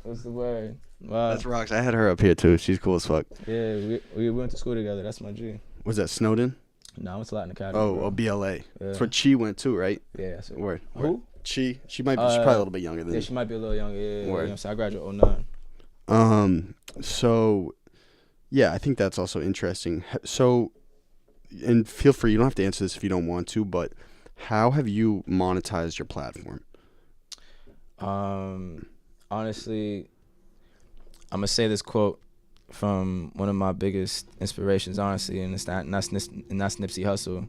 B: What's the word? Wow.
A: That's rocks. I had her up here too. She's cool as fuck.
B: Yeah, we went to school together. That's my G.
A: Was that Snowden?
B: No, I went to Latin Academy.
A: Oh, BLA. Yeah. That's where Chi went too, right?
B: Yeah. That's it.
A: Word.
B: Who?
A: Chi. She might be. She's probably a little bit younger than.
B: Yeah, she might be a little younger. Yeah.
A: Word.
B: You know, so I graduated 09.
A: So, yeah, I think that's also interesting. So, and feel free. You don't have to answer this if you don't want to. But how have you monetized your platform?
B: Honestly, I'm gonna say this quote from one of my biggest inspirations, honestly, and that's Nipsey Hussle.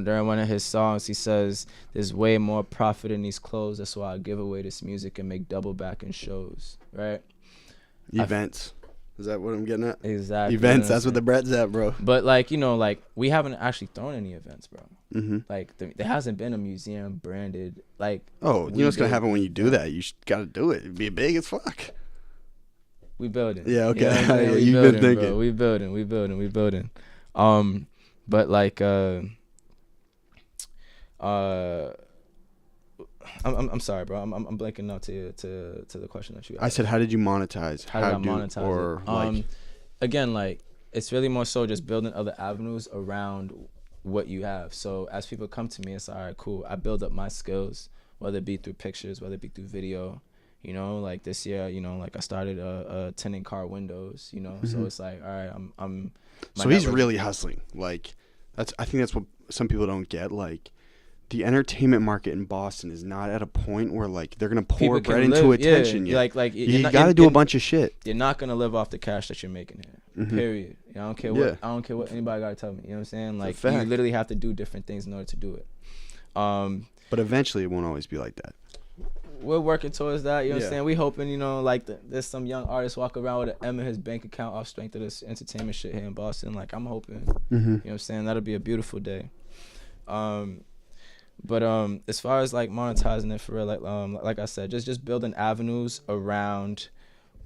B: During one of his songs, he says, "There's way more profit in these clothes. That's why I give away this music and make double back in shows." Right?
A: Events. Is that what I'm getting at?
B: Exactly.
A: Events. That's what the bread's at, bro.
B: But like, you know, like we haven't actually thrown any events, bro.
A: Mm-hmm.
B: Like there hasn't been a museum branded like.
A: Oh, you know what's gonna happen when you do that? You gotta do it. It'd be big as fuck.
B: We building.
A: Yeah, okay.
B: You know what I'm saying?
A: You've been thinking.
B: Bro. We building. But like I'm sorry, bro. I'm blanking now to the question that you asked.
A: I said, how did you monetize?
B: How did I monetize
A: or
B: it?
A: Like,
B: again, like it's really more so just building other avenues around what you have. So as people come to me, it's all right, cool. I build up my skills, whether it be through pictures, whether it be through video. You know, like this year, you know, like I started tinting car windows. You know,
A: mm-hmm.
B: So it's like, all right, I'm.
A: So he's really hustling. Like I think that's what some people don't get. Like the entertainment market in Boston is not at a point where like they're gonna pour bread into attention.
B: Yeah,
A: yet.
B: like
A: you got to do a bunch of shit.
B: You're not gonna live off the cash that you're making here.
A: Mm-hmm.
B: Period. You know, I don't care what anybody gotta tell me. You know what I'm saying? Like you literally have to do different things in order to do it.
A: But eventually, it won't always be like that.
B: we're working towards that. You know what
A: Yeah.
B: I'm saying? We hoping, you know, like there's some young artist walk around with an M in his bank account off strength of this entertainment shit here in Boston. Like, I'm hoping. You know what I'm saying? That'll be a beautiful day. But as far as like monetizing it for real, like I said, just building avenues around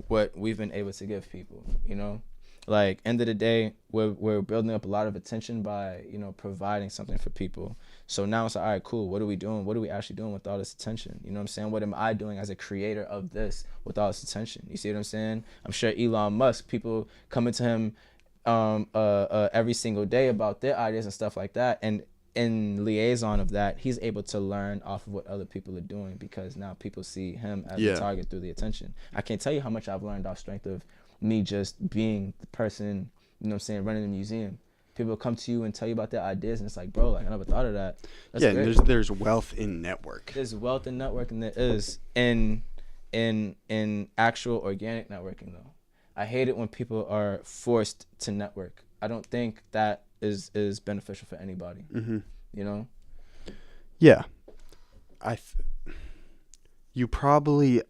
B: what we've been able to give people, you know? Like, end of the day, we're building up a lot of attention by, you know, providing something for people. So now it's like, all right, cool. What are we doing? What are we actually doing with all this attention? You know what I'm saying? What am I doing as a creator of this with all this attention? You see what I'm saying? I'm sure Elon Musk, people coming to him every single day about their ideas and stuff like that. And in liaison of that, he's able to learn off of what other people are doing because now people see him as a target through the attention. I can't tell you how much I've learned off strength of me just being the person, you know what I'm saying, running the museum. People come to you and tell you about their ideas, and it's like, bro, like, I never thought of that. That's great.
A: And there's wealth in network.
B: There's wealth in networking. There is in actual organic networking, though. I hate it when people are forced to network. I don't think that is beneficial for anybody. You know?
A: Yeah. You probably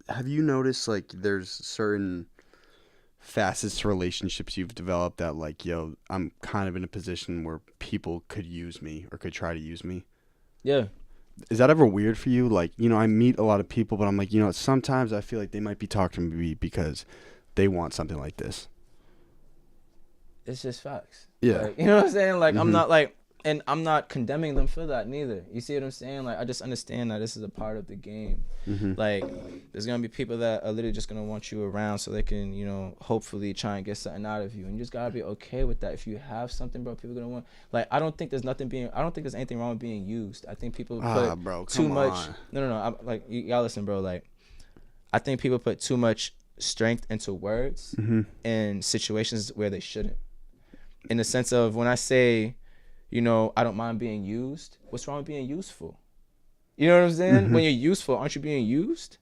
A: have you noticed like there's certain facets to relationships you've developed that like, yo, I'm kind of in a position where people could use me or could try to use me.
B: Yeah.
A: Is that ever weird for you? Like, you know, I meet a lot of people, but I'm like, you know, sometimes I feel like they might be talking to me because they want something like this.
B: It's just facts.
A: Yeah.
B: Like, you know what I'm saying? Like, I'm not like, and I'm not condemning them for that neither. You see what I'm saying? Like, I just understand that this is a part of the game. Like, there's going to be people that are literally just going to want you around so they can, you know, hopefully try and get something out of you. And you just got to be okay with that. If you have something, bro, people are going to want, like, I don't think there's anything wrong with being used. I think people put too much. No. Y'all listen, bro. Like, I think people put too much strength into words in situations where they shouldn't. In the sense of when I say, you know, I don't mind being used, what's wrong with being useful? You know what I'm saying? When you're useful, aren't you being used?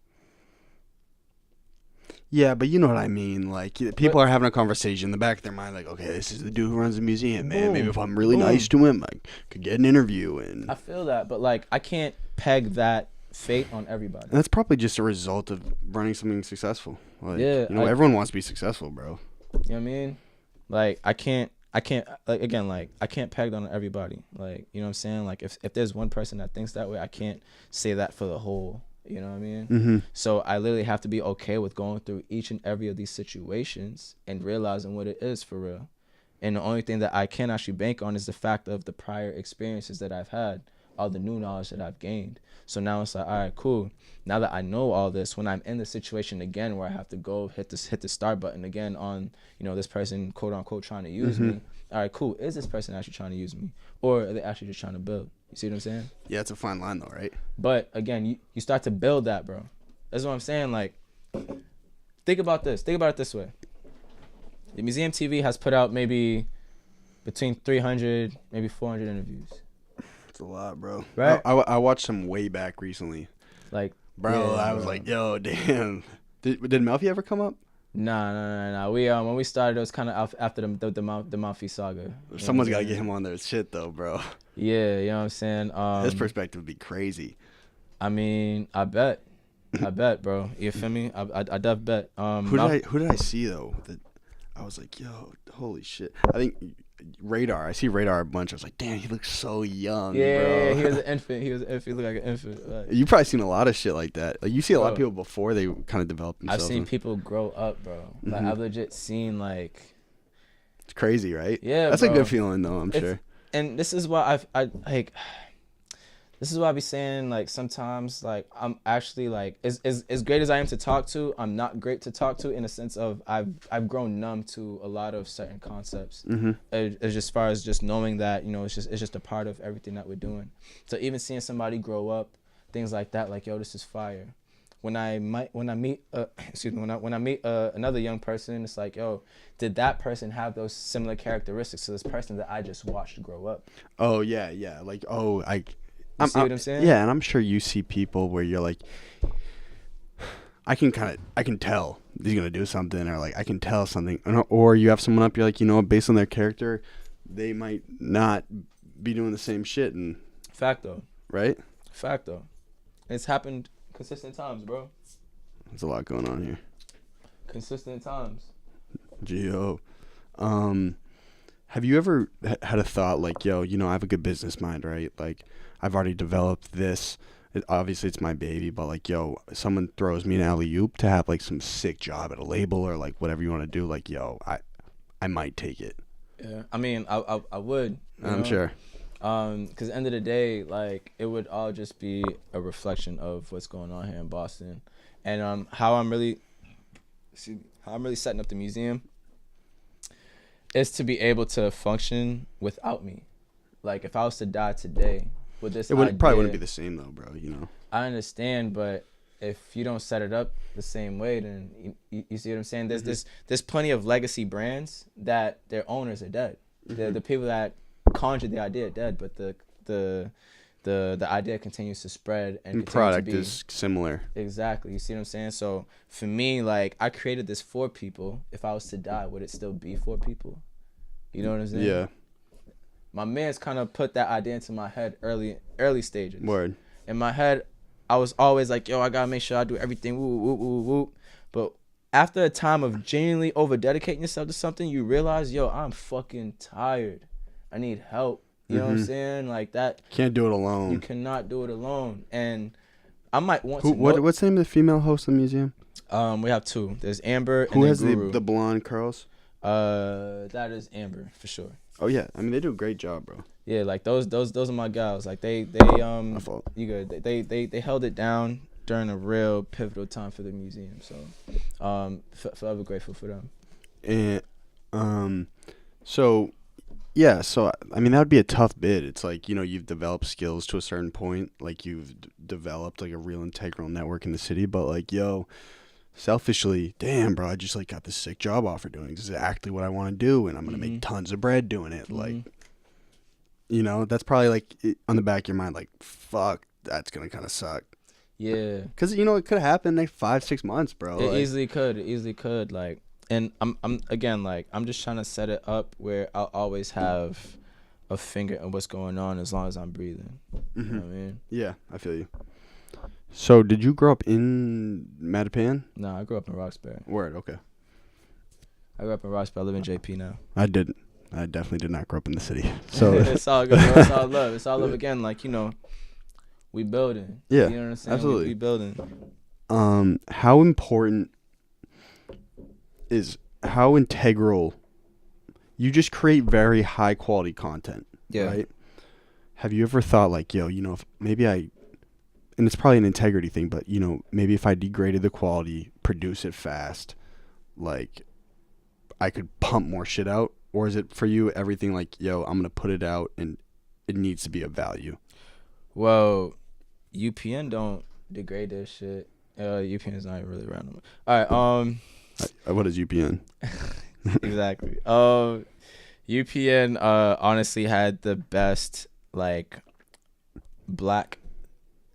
A: Yeah, but you know what I mean. Like, people are having a conversation in the back of their mind, like, okay, this is the dude who runs the museum, man. Maybe if I'm really nice to him, I could get an interview. And
B: I feel that, but like, I can't peg that fate on everybody.
A: And that's probably just a result of running something successful. Like,
B: yeah,
A: you know, everyone wants to be successful, bro.
B: You know what I mean? Like, I can't like, again, like, I can't peg that on everybody. Like, you know what I'm saying? Like, if there's one person that thinks that way, I can't say that for the whole, you know what I mean? So I literally have to be okay with going through each and every of these situations and realizing what it is for real. And the only thing that I can actually bank on is the fact of the prior experiences that I've had, all the new knowledge that I've gained. So now it's like, all right, cool. Now that I know all this, when I'm in the situation again where I have to go hit the start button again on, you know, this person, quote unquote, trying to use me. All right, cool. Is this person actually trying to use me, or are they actually just trying to build? You see what I'm saying?
A: Yeah, it's a fine line though, right?
B: But again, you start to build that, bro. That's what I'm saying. Like, think about this. Think about it this way. The Museum TV has put out maybe between 300, maybe 400 interviews.
A: It's a lot, bro.
B: Right?
A: I watched some way back recently.
B: Like,
A: bro, I was like, yo, damn. Did Melfi ever come up?
B: Nah. We when we started, it was kind of after the Melfi saga.
A: Someone's got to get him on their shit though, bro.
B: Yeah, you know what I'm saying.
A: His perspective would be crazy.
B: I mean, I bet, bro. You feel me? I def bet.
A: Who did I see though? That I was like, yo, holy shit. I think Radar. I see Radar a bunch. I was like, damn, he looks so young, bro.
B: Yeah, he was an infant. He looked like an infant. Like,
A: you've probably seen a lot of shit like that. Like, you see a lot of people before they kind of develop themselves.
B: I've seen people grow up, bro. Like, I've legit seen, like...
A: It's crazy, right?
B: Yeah,
A: That's
B: bro.
A: a good feeling, though, I'm sure.
B: And this is why this is why I be saying, like, sometimes, like, I'm actually, like, as great as I am to talk to, I'm not great to talk to in the sense of I've grown numb to a lot of certain concepts. As far as just knowing that, you know, it's just a part of everything that we're doing. So even seeing somebody grow up, things like that, like, yo, this is fire. When I meet another young person, it's like, yo, did that person have those similar characteristics to this person that I just watched grow up?
A: Oh yeah. Like, oh,
B: You see what I'm saying?
A: Yeah, and I'm sure you see people where you're like, I can tell he's gonna do something, or like I can tell something, or you have someone up, you're like, you know, based on their character, they might not be doing the same shit. And
B: Fact though.
A: Right?
B: Fact though. It's happened Consistent times, bro.
A: There's a lot going on here.
B: Consistent times.
A: Geo. Have you ever had a thought like, yo, you know, I have a good business mind, right? Like, I've already developed this. Obviously, it's my baby, but like, yo, someone throws me an alley-oop to have like some sick job at a label or like whatever you want to do. Like, yo, I might take it.
B: Yeah, I mean, I would.
A: I'm sure.
B: Because at the end of the day, like, it would all just be a reflection of what's going on here in Boston, and how I'm really setting up the museum is to be able to function without me. Like, if I was to die today with this,
A: probably wouldn't be the same though, bro. You know.
B: I understand, but if you don't set it up the same way, then you see what I'm saying. There's plenty of legacy brands that their owners are dead. The people that conjured the idea are dead, but the idea continues to spread and
A: the product is similar.
B: Exactly. You see what I'm saying? So for me, like, I created this for people. If I was to die, would it still be for people? You know what I'm saying?
A: Yeah.
B: My man's kind of put that idea into my head early stages.
A: Word.
B: In my head, I was always like, yo, I gotta make sure I do everything, woo, woo, woo, woo. But after a time of genuinely over-dedicating yourself to something, you realize, yo, I'm fucking tired. I need help. You know what I'm saying? Like that.
A: Can't do it alone.
B: You cannot do it alone. And I might want to.
A: What's the name of the female host of the museum?
B: We have two. There's Amber and
A: Who has
B: Guru.
A: the blonde curls?
B: That is Amber for sure.
A: Oh yeah, I mean they do a great job, bro.
B: Yeah, like those are my gals. Like they
A: My fault.
B: You good? They held it down during a real pivotal time for the museum. So, forever grateful for them.
A: And so yeah, so I mean that would be a tough bid. It's like, you know, you've developed skills to a certain point, like you've developed like a real integral network in the city, but like, yo, selfishly, damn, bro, I just like got this sick job offer doing exactly what I want to do, and I'm gonna make tons of bread doing it. Like, you know, that's probably like on the back of your mind, like, fuck, that's gonna kind of suck.
B: Yeah,
A: because you know it could happen like 5-6 months, bro.
B: It easily could. Like, and I'm again, like, I'm just trying to set it up where I'll always have a finger in what's going on as long as I'm breathing. You know what I mean?
A: Yeah, I feel you. So, did you grow up in Mattapan?
B: No, I grew up in Roxbury.
A: Word, okay.
B: I grew up in Roxbury. I live in JP now.
A: I didn't. I definitely did not grow up in the city. So
B: it's all good, bro. It's all love. It's all love again. Like, you know, we building.
A: Yeah,
B: you know what I'm saying?
A: absolutely.
B: We building.
A: How important is how integral? You just create very high quality content.
B: Yeah.
A: Right. Have you ever thought like, yo, you know, if maybe and it's probably an integrity thing, but, you know, maybe if I degraded the quality, produce it fast, like, I could pump more shit out? Or is it for you everything like, yo, I'm going to put it out and it needs to be of value?
B: Well, UPN don't degrade their shit. UPN is not really around no more. All right.
A: What is UPN?
B: Exactly. UPN honestly had the best, like, black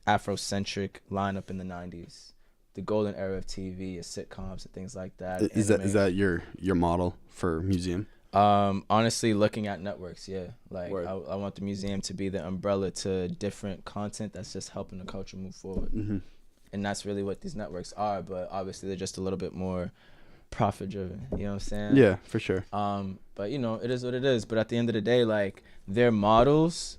B: Afrocentric lineup in the 90s. The golden era of TV, sitcoms and things like that.
A: Is that your model for museum?
B: Honestly, looking at networks, yeah. Like, I want the museum to be the umbrella to different content that's just helping the culture move forward. And that's really what these networks are, but obviously they're just a little bit more profit driven. You know what I'm saying?
A: Yeah, for sure.
B: But, you know, it is what it is. But at the end of the day, like, their models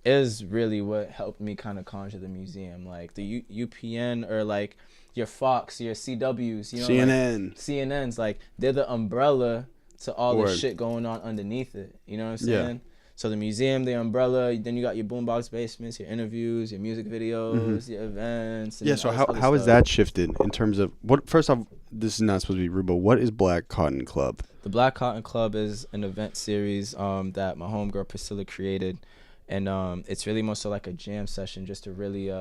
B: is really what helped me kind of conjure the museum. Like the UPN or like your Fox, your CWs, you know,
A: CNN,
B: like CNNs, like they're the umbrella to all the shit going on underneath it. You know what I'm saying? Yeah. So the museum, the umbrella, then you got your boombox basements, your interviews, your music videos, your events.
A: Yeah. So how has that shifted in terms of what? First off, this is not supposed to be rude, but what is Black Cotton Club?
B: The Black Cotton Club is an event series that my homegirl Priscilla created. And it's really more so like a jam session just to really,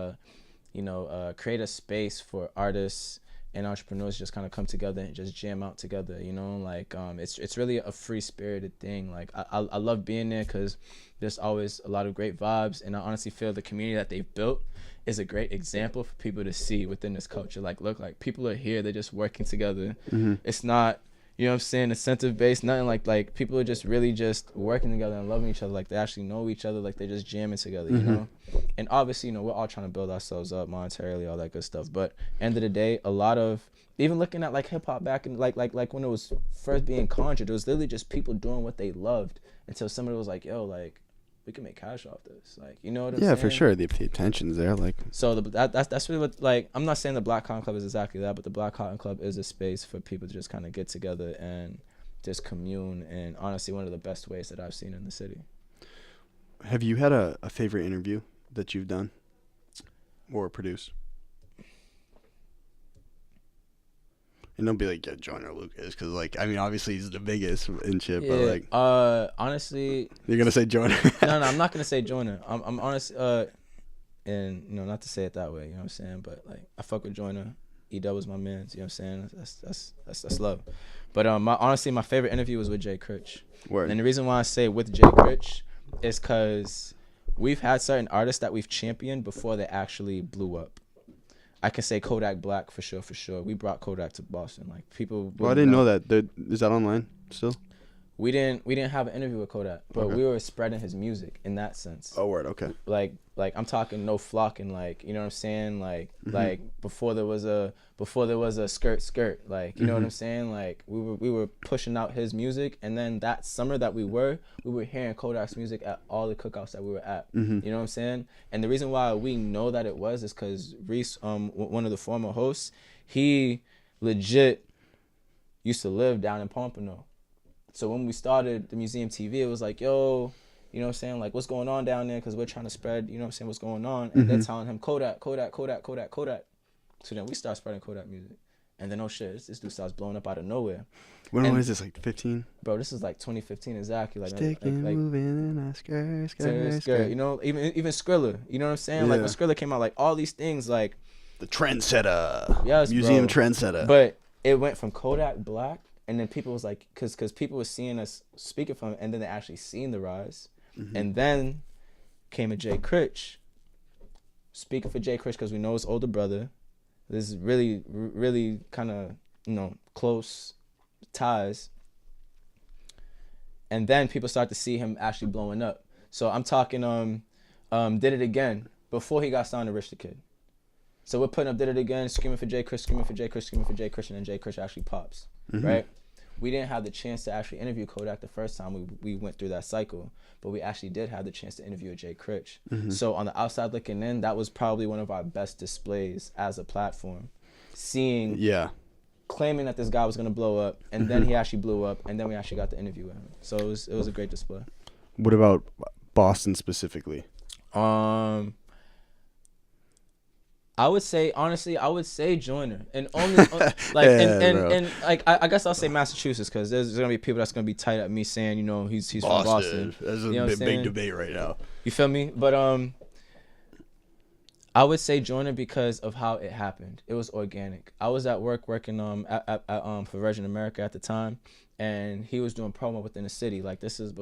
B: create a space for artists and entrepreneurs to just kind of come together and just jam out together, you know? Like, it's really a free-spirited thing. Like, I love being there because there's always a lot of great vibes. And I honestly feel the community that they've built is a great example for people to see within this culture. Like, look, like, people are here. They're just working together. It's not... You know what I'm saying? Incentive-based, nothing like people are just really just working together and loving each other. Like, they actually know each other. Like, they're just jamming together, you know? and obviously, you know, we're all trying to build ourselves up monetarily, all that good stuff. But end of the day, a lot of, even looking at like hip hop back in like when it was first being conjured, it was literally just people doing what they loved until somebody was like, yo, like, we can make cash off this. Like, you know what I'm saying?
A: Yeah, for sure. The attention's there. Like,
B: so that's really what, like, I'm not saying the Black Cotton Club is exactly that, but the Black Cotton Club is a space for people to just kind of get together and just commune, and honestly one of the best ways that I've seen in the city.
A: Have you had a favorite interview that you've done or produced? And don't be like, yeah, Joyner Lucas, because, like, I mean, obviously he's the biggest and shit,
B: yeah,
A: but, like,
B: honestly,
A: you're gonna say Joyner?
B: no, I'm not gonna say Joyner. I'm honest, and you know, not to say it that way, you know what I'm saying, but like, I fuck with Joyner. E-Dub was my man, you know what I'm saying? That's love. But honestly, my favorite interview was with Jay Critch.
A: Word.
B: And the reason why I say with Jay Critch is because we've had certain artists that we've championed before they actually blew up. I can say Kodak Black for sure. We brought Kodak to Boston. Like, people.
A: Well, I didn't know that. Is that online still?
B: We didn't have an interview with Kodak, but we were spreading his music in that sense.
A: Oh, word. Okay.
B: Like I'm talking no flocking, like, you know what I'm saying, like like before there was a skirt, like, you know what I'm saying, like we were pushing out his music, and then that summer that we were hearing Kodak's music at all the cookouts that we were at. You know what I'm saying? And the reason why we know that it was is because Reese, one of the former hosts, he legit used to live down in Pompano. So when we started the Museum TV, it was like, yo, you know what I'm saying? Like, what's going on down there? Because we're trying to spread, you know what I'm saying, what's going on. And they're telling him Kodak. So then we start spreading Kodak music. And then, oh shit, this dude starts blowing up out of nowhere.
A: When was this, like 15?
B: Bro, this is like 2015 exactly. Like,
A: Sticking,
B: like
A: moving, and I skirt.
B: You know, even Skrilla. You know what I'm saying?
A: Yeah.
B: Like, when Skrilla came out, like, all these things, like.
A: The trendsetter.
B: Yes,
A: Museum
B: bro.
A: trendsetter.
B: But it went from Kodak Black. And then people was like, because people were seeing us speaking from it, and then they actually seen the rise. And then came a Jay Critch. Speaking for Jay Critch, because we know his older brother. This is really, really kind of, you know, close ties. And then people start to see him actually blowing up. So I'm talking, Did It Again, before he got signed to Rich the Kid. So we're putting up Did It Again, screaming for Jay Critch, and then Jay Critch actually pops, right? We didn't have the chance to actually interview Kodak the first time we went through that cycle, but we actually did have the chance to interview Jay Critch. So on the outside looking in, that was probably one of our best displays as a platform. Seeing, claiming that this guy was gonna blow up, and then he actually blew up, and then we actually got the interview with him. So it was a great display.
A: What about Boston specifically?
B: I would say, honestly, Joyner, and only like, and like, I guess I'll say Massachusetts, because there's gonna be people that's gonna be tight at me saying, you know, he's from Boston.
A: There's a
B: you know
A: big debate right now.
B: You feel me? But I would say Joyner because of how it happened. It was organic. I was at work working for Virgin America at the time, and he was doing promo within the city. Like, this was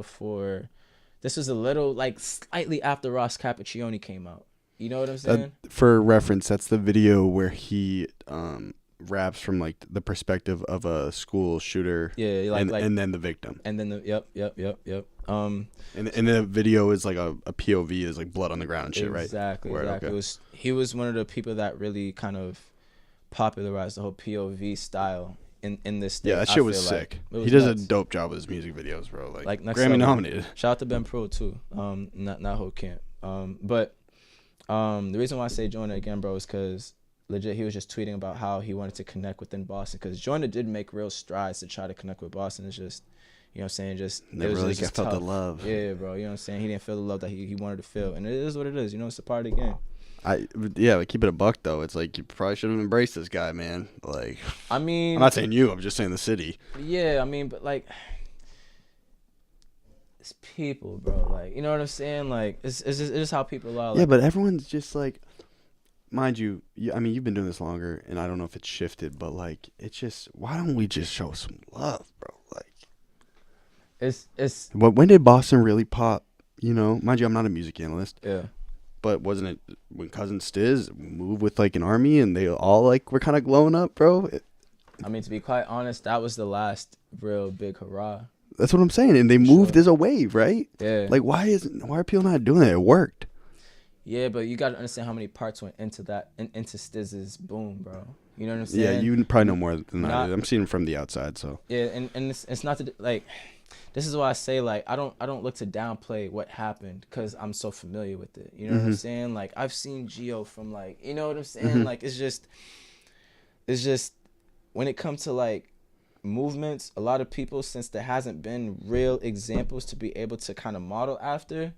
B: a little, like, slightly after Ross Cappuccioni came out. You know what I'm saying?
A: For reference, that's the video where he raps from, like, the perspective of a school shooter.
B: Yeah,
A: and then the victim.
B: And then yep.
A: And the video is like a POV, is like blood on the ground and shit, right?
B: Exactly.
A: Okay.
B: He was one of the people that really kind of popularized the whole POV style in this state.
A: Yeah, that shit was sick. He does a dope job with his music videos, bro. Like Grammy nominated.
B: Shout out to Ben Pro too. Not whole camp. But the reason why I say Joyner again, bro, is because legit he was just tweeting about how he wanted to connect within Boston, because Joyner did make real strides to try to connect with Boston. It's just, you know what I'm saying, just
A: never really felt the love.
B: Yeah, bro, you know what I'm saying, he didn't feel the love that he wanted to feel, and it is what it is, you know, it's a part of the game.
A: Like, keep it a buck though. It's like, you probably should have embraced this guy, man. Like,
B: I mean,
A: I'm not saying you, I'm just saying the city.
B: Yeah, I mean, but like, it's people, bro. Like, you know what I'm saying? Like, it's just how people are. Like,
A: yeah, but everyone's just like, mind you, I mean, you've been doing this longer, and I don't know if it's shifted, but like, it's just, why don't we just show some love, bro? Like,
B: it's.
A: When did Boston really pop? You know, mind you, I'm not a music analyst.
B: Yeah.
A: But wasn't it when Cousin Stiz moved with like an army and they all like were kind of glowing up, bro?
B: I mean, to be quite honest, that was the last real big hurrah.
A: That's what I'm saying, and they moved as a wave, right?
B: Yeah.
A: Like, why are people not doing it? It worked.
B: Yeah, but you gotta understand how many parts went into that, into Stiz's boom, bro. You know what I'm saying?
A: Yeah, you probably know more than I do. I'm seeing him from the outside, so.
B: Yeah, and it's not to, like, this is why I say, like, I don't look to downplay what happened because I'm so familiar with it. You know what I'm saying? Like, I've seen Geo from, like, you know what I'm saying? Like, it's just when it comes to, like, movements, a lot of people, since there hasn't been real examples to be able to kind of model after,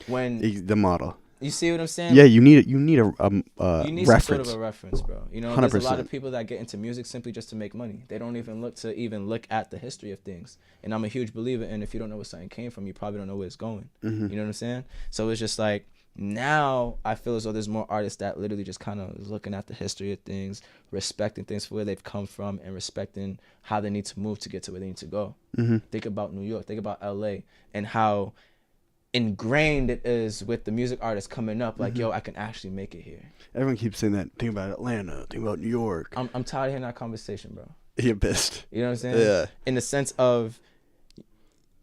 B: when
A: the model.
B: you see what I'm saying?
A: Yeah, you need a
B: you need
A: reference.
B: some sort of a reference, bro. You know,
A: 100%.
B: there's a lot of people that get into music simply just to make money. They don't even look at the history of things. And I'm a huge believer in, if you don't know where something came from, you probably don't know where it's going. You know what I'm saying? So it's just like, now I feel as though there's more artists that literally just kind of looking at the history of things, respecting things for where they've come from, and respecting how they need to move to get to where they need to go. Think about New York, think about LA, and how ingrained it is with the music artists coming up, like, yo, I can actually make it here.
A: Everyone keeps saying that. Think about Atlanta. Think about New York.
B: I'm tired of hearing that conversation, bro.
A: You're pissed.
B: You know what I'm saying?
A: Yeah.
B: In the sense of,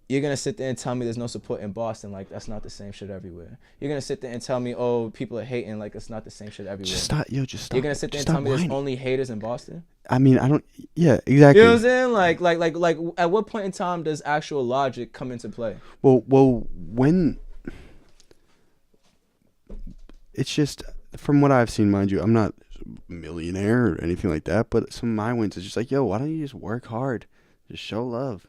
B: you're going to sit there and tell me there's no support in Boston. Like, that's not the same shit everywhere. You're going to sit there and tell me, oh, people are hating. Like, it's not the same shit everywhere.
A: Just stop.
B: You're going to sit there and tell me there's only haters in Boston?
A: I mean, I don't. Yeah, exactly.
B: You know what I'm saying? Like, at what point in time does actual logic come into play?
A: Well, when. It's just, from what I've seen, mind you, I'm not a millionaire or anything like that, but some of my wins is just like, yo, why don't you just work hard? Just show love.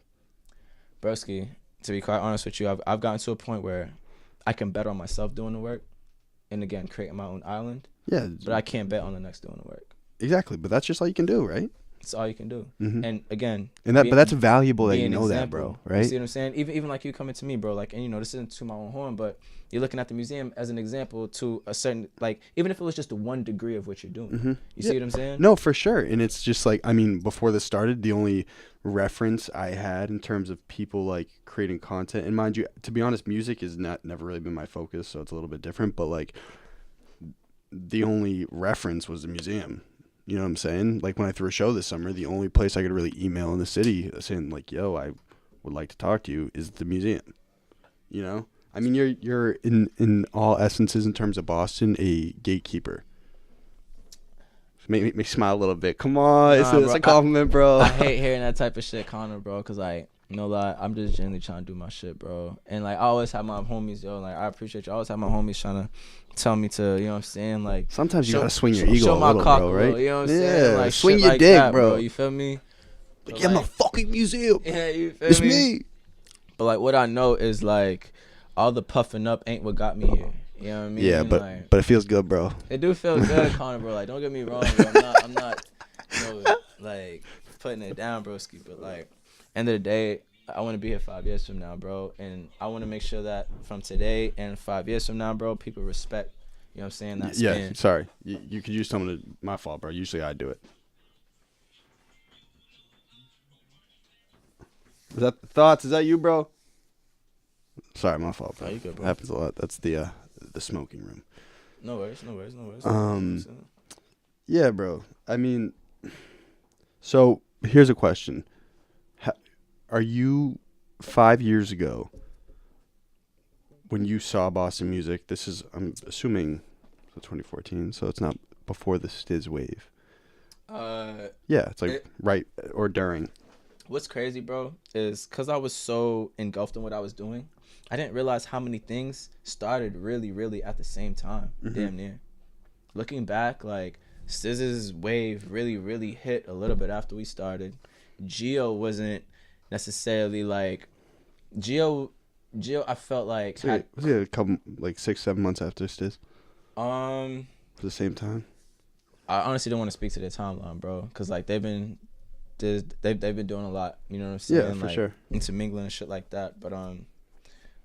B: Broski, to be quite honest with you, I've gotten to a point where I can bet on myself doing the work, and again, creating my own island.
A: Yeah.
B: But I can't bet on the next doing the work.
A: Exactly, but that's just all you can do, right?
B: It's all you can do. And again,
A: but that's valuable that you know that, bro. Right?
B: You see what I'm saying? Even like you coming to me, bro. Like, and you know, this isn't to my own horn, but you're looking at the museum as an example to a certain, like, even if it was just the 1 degree of what you're doing. You see what I'm saying?
A: No, for sure. And it's just like, I mean, before this started, the only reference I had in terms of people like creating content, and mind you, to be honest, music is never really been my focus, so it's a little bit different. But like, the only reference was the museum. You know what I'm saying? Like, when I threw a show this summer, the only place I could really email in the city saying like, yo, I would like to talk to you is the museum. You know? I mean, you're in all essences in terms of Boston, a gatekeeper. Make me smile a little bit. Come on, it's a compliment, bro.
B: I hate hearing that type of shit, Conor, bro, because, like, no lie, I'm just genuinely trying to do my shit, bro. And, like, I always have my homies, yo. Like, I appreciate you. I always have my homies trying to tell me to, you know what I'm saying? Like,
A: sometimes you gotta swing your ego a little, bro, right?
B: You know what I'm saying? Like,
A: swing your
B: like
A: dick,
B: that,
A: bro.
B: You feel me?
A: Like, I'm a fucking museum.
B: Yeah, you feel
A: it's
B: me?
A: me.
B: But, like, what I know is, like, all the puffing up ain't what got me here. You know what I mean?
A: Yeah, but it feels good, bro.
B: It do feel good, Conor, bro. Like, don't get me wrong, bro. I'm not, you know, like, putting it down, broski. But, like, end of the day, I want to be here 5 years from now, bro. And I want to make sure that from today and 5 years from now, bro, people respect, you know what I'm saying, that
A: spin.
B: Yeah,
A: sorry. You could use some of my fault, bro. Usually I do it. Is that thoughts? Is that you, bro? Sorry, my fault, bro.
B: Oh, you good, bro.
A: Happens a lot. That's the smoking room.
B: No worries.
A: Yeah, bro. I mean, so here's a question. Are you 5 years ago when you saw Boston music? This is, I'm assuming, 2014, so it's not before the Stiz wave. Yeah, it's like right or during.
B: What's crazy, bro, is because I was so engulfed in what I was doing, I didn't realize how many things started really, really at the same time, damn near. Looking back, like, Stiz's wave really, really hit a little bit after we started. Geo wasn't necessarily, like, Geo, I felt like...
A: Was it a couple, like, 6-7 months after Stiz? For the same time?
B: I honestly don't want to speak to their timeline, bro, because, like, they've been doing a lot, you know what I'm saying?
A: Yeah, for
B: like,
A: sure.
B: Intermingling and shit like that, but I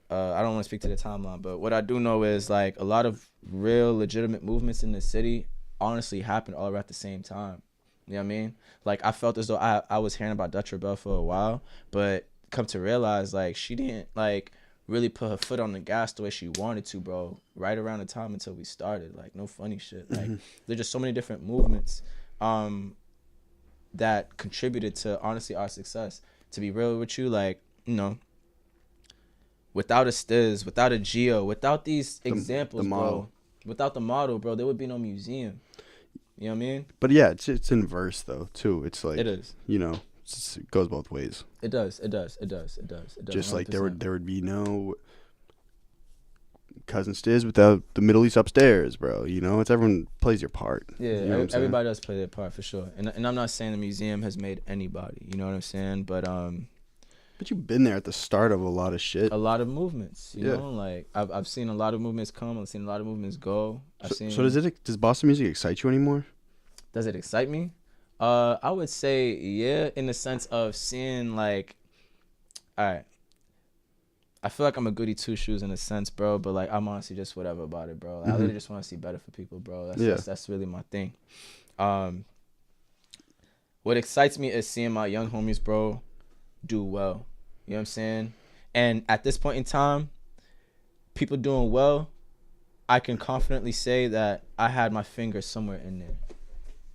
B: don't want to speak to the timeline, but what I do know is, like, a lot of real legitimate movements in the city honestly happened all at the same time. You know what I mean? Like, I felt as though I was hearing about Dutch Rebel for a while, but come to realize, like, she didn't, like, really put her foot on the gas the way she wanted to, bro, right around the time until we started. Like, no funny shit. Like, there's just so many different movements that contributed to, honestly, our success. To be real with you, like, you know, without a Stiz, without a Geo, without these examples, bro, without the model, bro, there would be no museum. You know what I mean?
A: But yeah, it's inverse though too. It's like
B: It is.
A: You know, it goes both ways.
B: It does.
A: Just like there
B: 100%.
A: would be no Cousin Stiz without the Middle East upstairs, bro. You know, it's everyone plays your part.
B: Yeah,
A: you know
B: everybody does play their part for sure. And I'm not saying the museum has made anybody. You know what I'm saying? But
A: you've been there at the start of a lot of shit.
B: A lot of movements. You know, like I've seen a lot of movements come. I've seen a lot of movements go.
A: So does Boston music excite you anymore?
B: Does it excite me? I would say yeah, in the sense of seeing like, all right. I feel like I'm a goody two shoes in a sense, bro. But like I'm honestly just whatever about it, bro. I literally just want to see better for people, bro. That's really my thing. What excites me is seeing my young homies, bro, do well. You know what I'm saying? And at this point in time, people doing well, I can confidently say that I had my finger somewhere in there.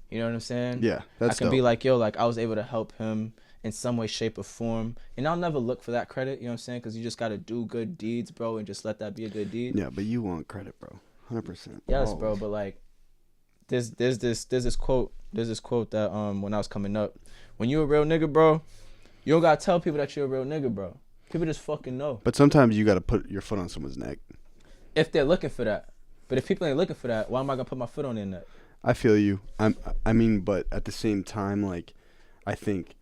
B: You know what I'm saying?
A: Yeah, that's
B: I can
A: dope.
B: be like, yo, like I was able to help him in some way, shape, or form. And I'll never look for that credit, you know what I'm saying? Because you just got to do good deeds, bro, and just let that be a good deed.
A: Yeah, but you want credit, bro. 100%.
B: Yes, bro, but like there's this quote that when I was coming up, when you a real nigga, bro, you don't got to tell people that you're a real nigga, bro. People just fucking know.
A: But sometimes you got to put your foot on someone's neck.
B: If they're looking for that. But if people ain't looking for that, why am I going to put my foot on their neck?
A: I feel you. I mean, but at the same time, like, I think.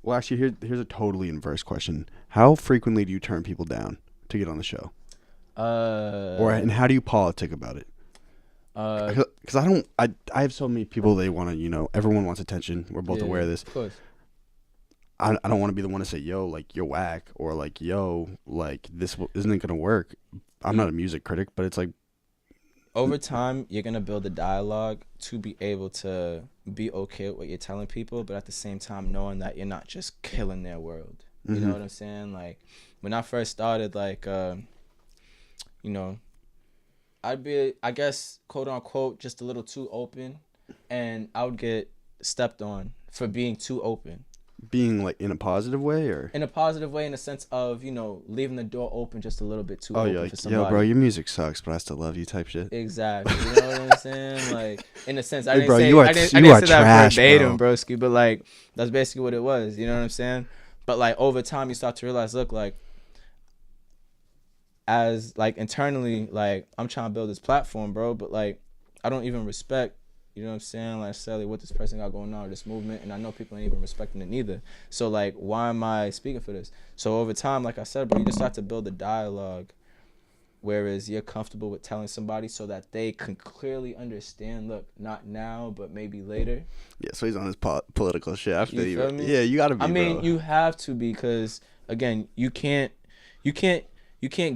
A: Well, actually, here's a totally inverse question. How frequently do you turn people down to get on the show? And how do you politic about it? Because I have so many people they want to, you know, everyone wants attention. We're both aware of this.
B: Of course.
A: I don't want to be the one to say, yo, like, you're whack, or like, yo, like, this isn't going to work. I'm not a music critic, but it's like.
B: Over time, you're going to build a dialogue to be able to be okay with what you're telling people, but at the same time, knowing that you're not just killing their world. You know what I'm saying? Like, when I first started, like, you know, I'd be, I guess, quote unquote, just a little too open, and I would get stepped on for being too open.
A: Being like in a positive way, or
B: in a positive way, in the sense of, you know, leaving the door open just a little bit too open
A: like,
B: for somebody.
A: Yo, bro, your music sucks, but I still love you, type shit.
B: Exactly. You know what I'm saying? Like, in a sense, I didn't
A: bro,
B: say
A: you are
B: that
A: trash,
B: verbatim, broski, but like that's basically what it was. You know what I'm saying? But like over time, you start to realize, look, like as like internally, like I'm trying to build this platform, bro, but like I don't even respect. You know what I'm saying? Like, necessarily what this person got going on, or this movement, and I know people ain't even respecting it neither. So, like, why am I speaking for this? So, over time, like I said, bro, you just start to build a dialogue, whereas you're comfortable with telling somebody so that they can clearly understand, look, not now, but maybe later.
A: Yeah, so he's on his political shit. I feel
B: you. Feel me?
A: Yeah, you gotta be,
B: I mean,
A: bro.
B: you have to, because, again, you can't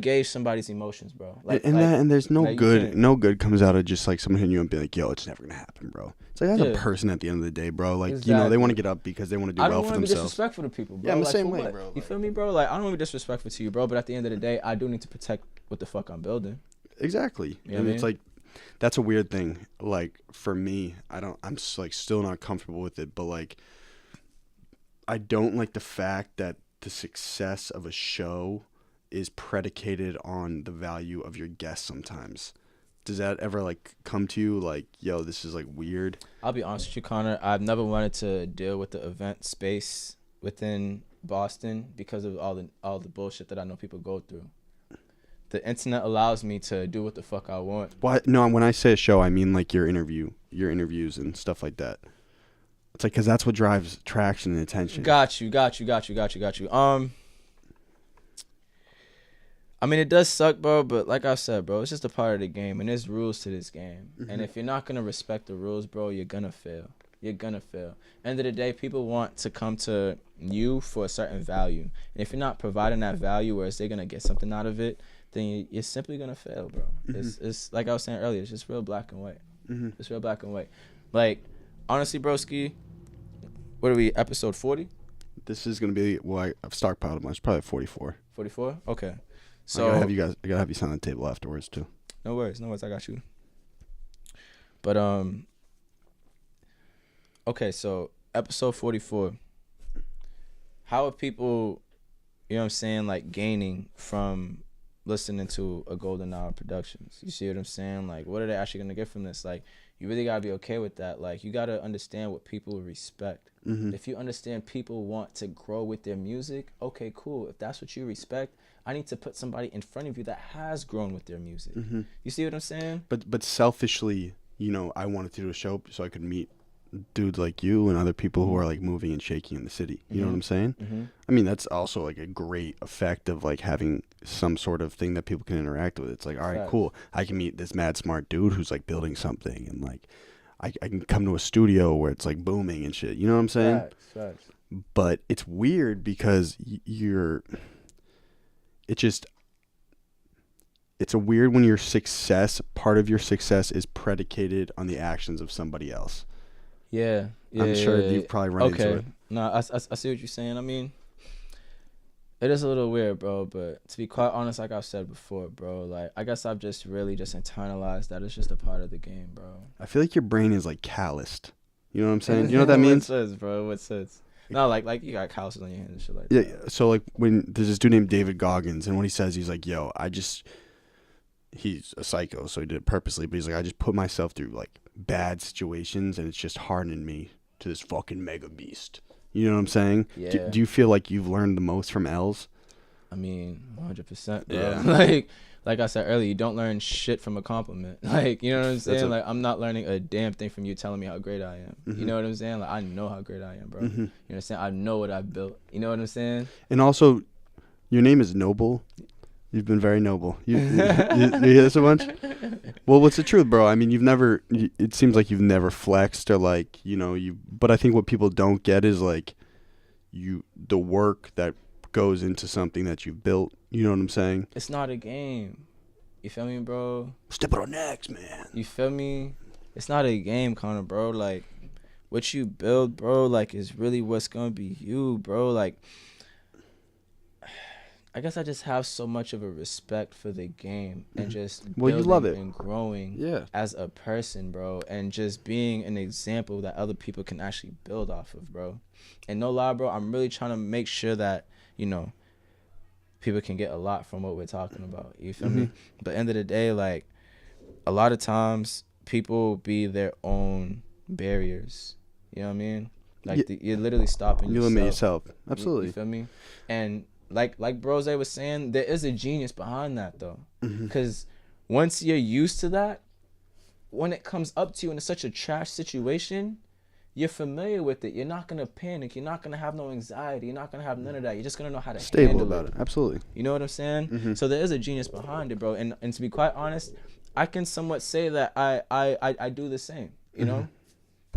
B: gauge somebody's emotions, bro. Like,
A: and there's no
B: like,
A: good comes out of just like someone hitting you and being like, yo, it's never gonna happen, bro. It's like, that's a person at the end of the day, bro. Like, you know, they want to get up because they want to do well for themselves. I don't want to be
B: disrespectful to people, bro.
A: Yeah, I'm the
B: like,
A: same way, bro.
B: You feel me, bro? Like, I don't want to be disrespectful to you, bro, but at the end of the day, I do need to protect what the fuck I'm building.
A: Exactly.
B: You know
A: and
B: what
A: it's like, that's a weird thing. Like, for me, I'm like still not comfortable with it, but like, I don't like the fact that the success of a show is predicated on the value of your guests sometimes. Does that ever like come to you like, yo, this is like weird?
B: I'll be honest with you, Conor. I've never wanted to deal with the event space within Boston because of all the bullshit that I know people go through. The internet allows me to do what the fuck I want.
A: What? No, when I say a show, I mean like your interviews and stuff like that. It's like, because that's what drives traction and attention.
B: Got you. I mean, it does suck, bro, but like I said, bro, it's just a part of the game, and there's rules to this game. And if you're not going to respect the rules, bro, you're going to fail. End of the day, people want to come to you for a certain value. And if you're not providing that value, whereas they're going to get something out of it, then you're simply going to fail, bro. It's like I was saying earlier, it's just real black and white. It's real black and white. Like, honestly, broski, what are we, episode 40?
A: This is going to be, well, I've stockpiled a bunch, probably 44.
B: 44? Okay. So
A: I gotta have you sign the table afterwards too.
B: No worries, I got you. But okay, so episode 44. How are people, you know what I'm saying, like gaining from listening to a Golden Hour Productions. You see what I'm saying? Like, what are they actually gonna get from this? Like, you really gotta be okay with that. Like, you gotta understand what people respect. If you understand people want to grow with their music, okay, cool. If that's what you respect, I need to put somebody in front of you that has grown with their music. You see what I'm saying?
A: But selfishly, you know, I wanted to do a show so I could meet dudes like you and other people who are like moving and shaking in the city. You know what I'm saying? I mean, that's also like a great effect of like having some sort of thing that people can interact with. It's like, all right, cool. I can meet this mad smart dude who's like building something, and like I can come to a studio where it's like booming and shit. You know what I'm saying?
B: Facts.
A: But it's weird because it's a weird when your success, part of your success is predicated on the actions of somebody else.
B: Yeah,
A: I'm sure you've probably run into it.
B: No, I see what you're saying. I mean, it is a little weird, bro, but to be quite honest, like I've said before, bro, like, I guess I've just really just internalized that it's just a part of the game, bro.
A: I feel like your brain is like calloused. You know what I'm saying? You know what that means?
B: What sense, bro? What sense? No, like you got calluses on your hands and shit like
A: that.
B: Yeah,
A: so like when there's this dude named David Goggins, and when he says, he's like, yo, he's a psycho, so he did it purposely, but he's like, I just put myself through like bad situations, and it's just hardened me to this fucking mega beast. You know what I'm saying?
B: Yeah.
A: Do you feel like you've learned the most from L's?
B: I mean, 100%, bro.
A: Yeah.
B: Like I said earlier, you don't learn shit from a compliment. Like, you know what I'm saying? Like, I'm not learning a damn thing from you telling me how great I am. You know what I'm saying? Like, I know how great I am, bro. You know what I'm saying? I know what I built. You know what I'm saying?
A: And also, your name is Noble. You've been very noble. You hear this a bunch? Well, what's the truth, bro? I mean, it seems like you've never flexed or like, you know, but I think what people don't get is like the work that goes into something that you've built. You know what I'm saying?
B: It's not a game. You feel me, bro?
A: Step it on next, man.
B: You feel me? It's not a game, Conor, bro. Like, what you build, bro, like, is really what's gonna be you, bro. Like, I guess I just have so much of a respect for the game and just
A: you love it
B: and growing as a person, bro, and just being an example that other people can actually build off of, bro. And no lie, bro, I'm really trying to make sure that, you know, people can get a lot from what we're talking about. You feel me? But end of the day, like, a lot of times people be their own barriers. You know what I mean? Like, you're literally stopping yourself.
A: You limit yourself. Absolutely.
B: You feel me? And like Brose was saying, there is a genius behind that, though. Because once you're used to that, when it comes up to you in such a trash situation, you're familiar with it. You're not going to panic. You're not going to have no anxiety. You're not going to have none of that. You're just going to know how to
A: stable
B: handle
A: about it. Absolutely.
B: You know what I'm saying? So there is a genius behind it, bro. And to be quite honest, I can somewhat say that I do the same, you know?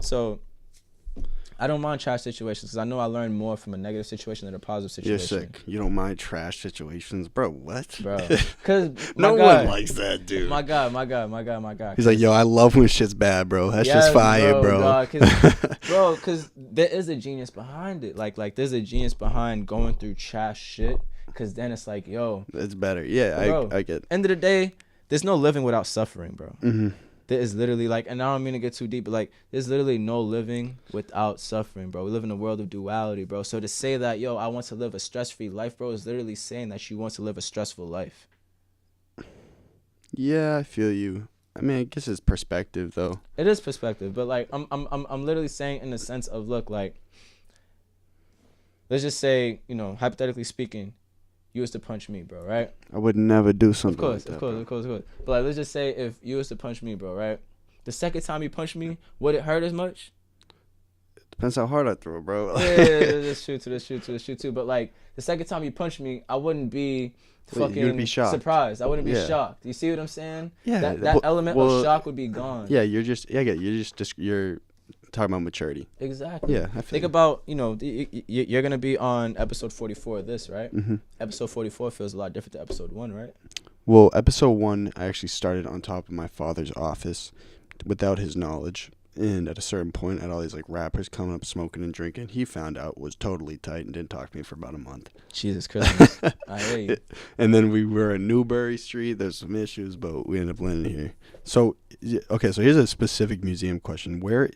B: So I don't mind trash situations because I know I learn more from a negative situation than a positive situation.
A: You're sick. You don't mind trash situations, bro. What?
B: Bro, because
A: no one likes that, dude.
B: My God.
A: He's like, yo, I love when shit's bad, bro. That's just fire, bro.
B: Because there is a genius behind it. Like there's a genius behind going through trash shit. Because then it's like, yo,
A: it's better. Yeah, bro, I get.
B: End of the day, there's no living without suffering, bro. There is literally, like, and I don't mean to get too deep, but like, there's literally no living without suffering, bro. We live in a world of duality, bro. So to say that, yo, I want to live a stress-free life, bro, is literally saying that you want to live a stressful life.
A: Yeah, I feel you. I mean, I guess it's perspective, though.
B: It is perspective, but like, I'm literally saying in the sense of, look, like, let's just say, you know, hypothetically speaking, you was to punch me, bro, right? I would never do something like that. Of course. But like, let's just say if you was to punch me, bro, right? The second time you punch me, would it hurt as much?
A: Depends how hard I throw, bro.
B: That's true too. But like, the second time you punch me, I wouldn't be fucking be surprised. I wouldn't be shocked. You see what I'm saying? Yeah. That element of shock would be gone.
A: Yeah, you're talking about maturity.
B: Exactly.
A: Yeah.
B: Think about, you know, you're going to be on episode 44 of this, right? Episode 44 feels a lot different to episode 1, right?
A: Well, episode 1, I actually started on top of my father's office without his knowledge. And at a certain point, I had all these like rappers coming up smoking and drinking. He found out, was totally tight, and didn't talk to me for about a month.
B: Jesus Christ. I hear you.
A: And then we were in Newbury Street. There's some issues, but we ended up landing here. So, okay, so here's a specific museum question. Where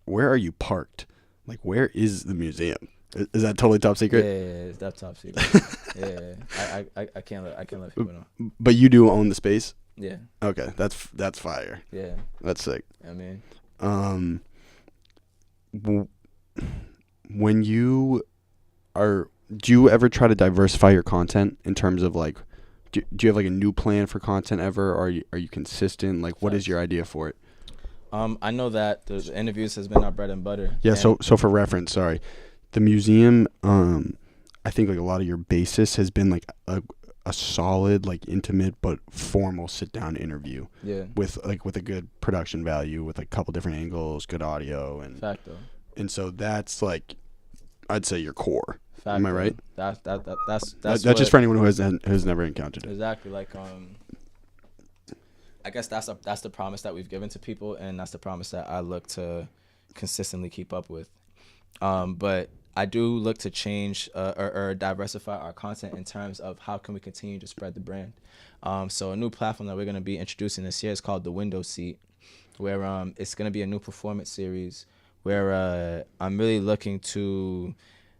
A: are you parked? Like, where is the museum? Is that totally top secret?
B: Yeah, it's that top secret. Yeah, I can't let people know.
A: But you do own the space?
B: Yeah.
A: Okay, that's fire.
B: Yeah.
A: That's sick.
B: I mean,
A: when you are, do you ever try to diversify your content in terms of like, do you have like a new plan for content ever? Or are you consistent? Like, what is your idea for it?
B: I know that the interviews has been our bread and butter.
A: Yeah. So for reference, sorry, the museum, I think like a lot of your basis has been like a solid, like intimate but formal sit down interview.
B: Yeah.
A: With a good production value, with like a couple different angles, good audio, and
B: fact though.
A: And so that's like, I'd say your core.
B: Fact,
A: am I right?
B: That's
A: just for anyone who has never encountered it.
B: Exactly. Like I guess that's the promise that we've given to people, and that's the promise that I look to consistently keep up with. But I do look to change or diversify our content in terms of how can we continue to spread the brand. So a new platform that we're going to be introducing this year is called the Window Seat, where it's going to be a new performance series where I'm really looking to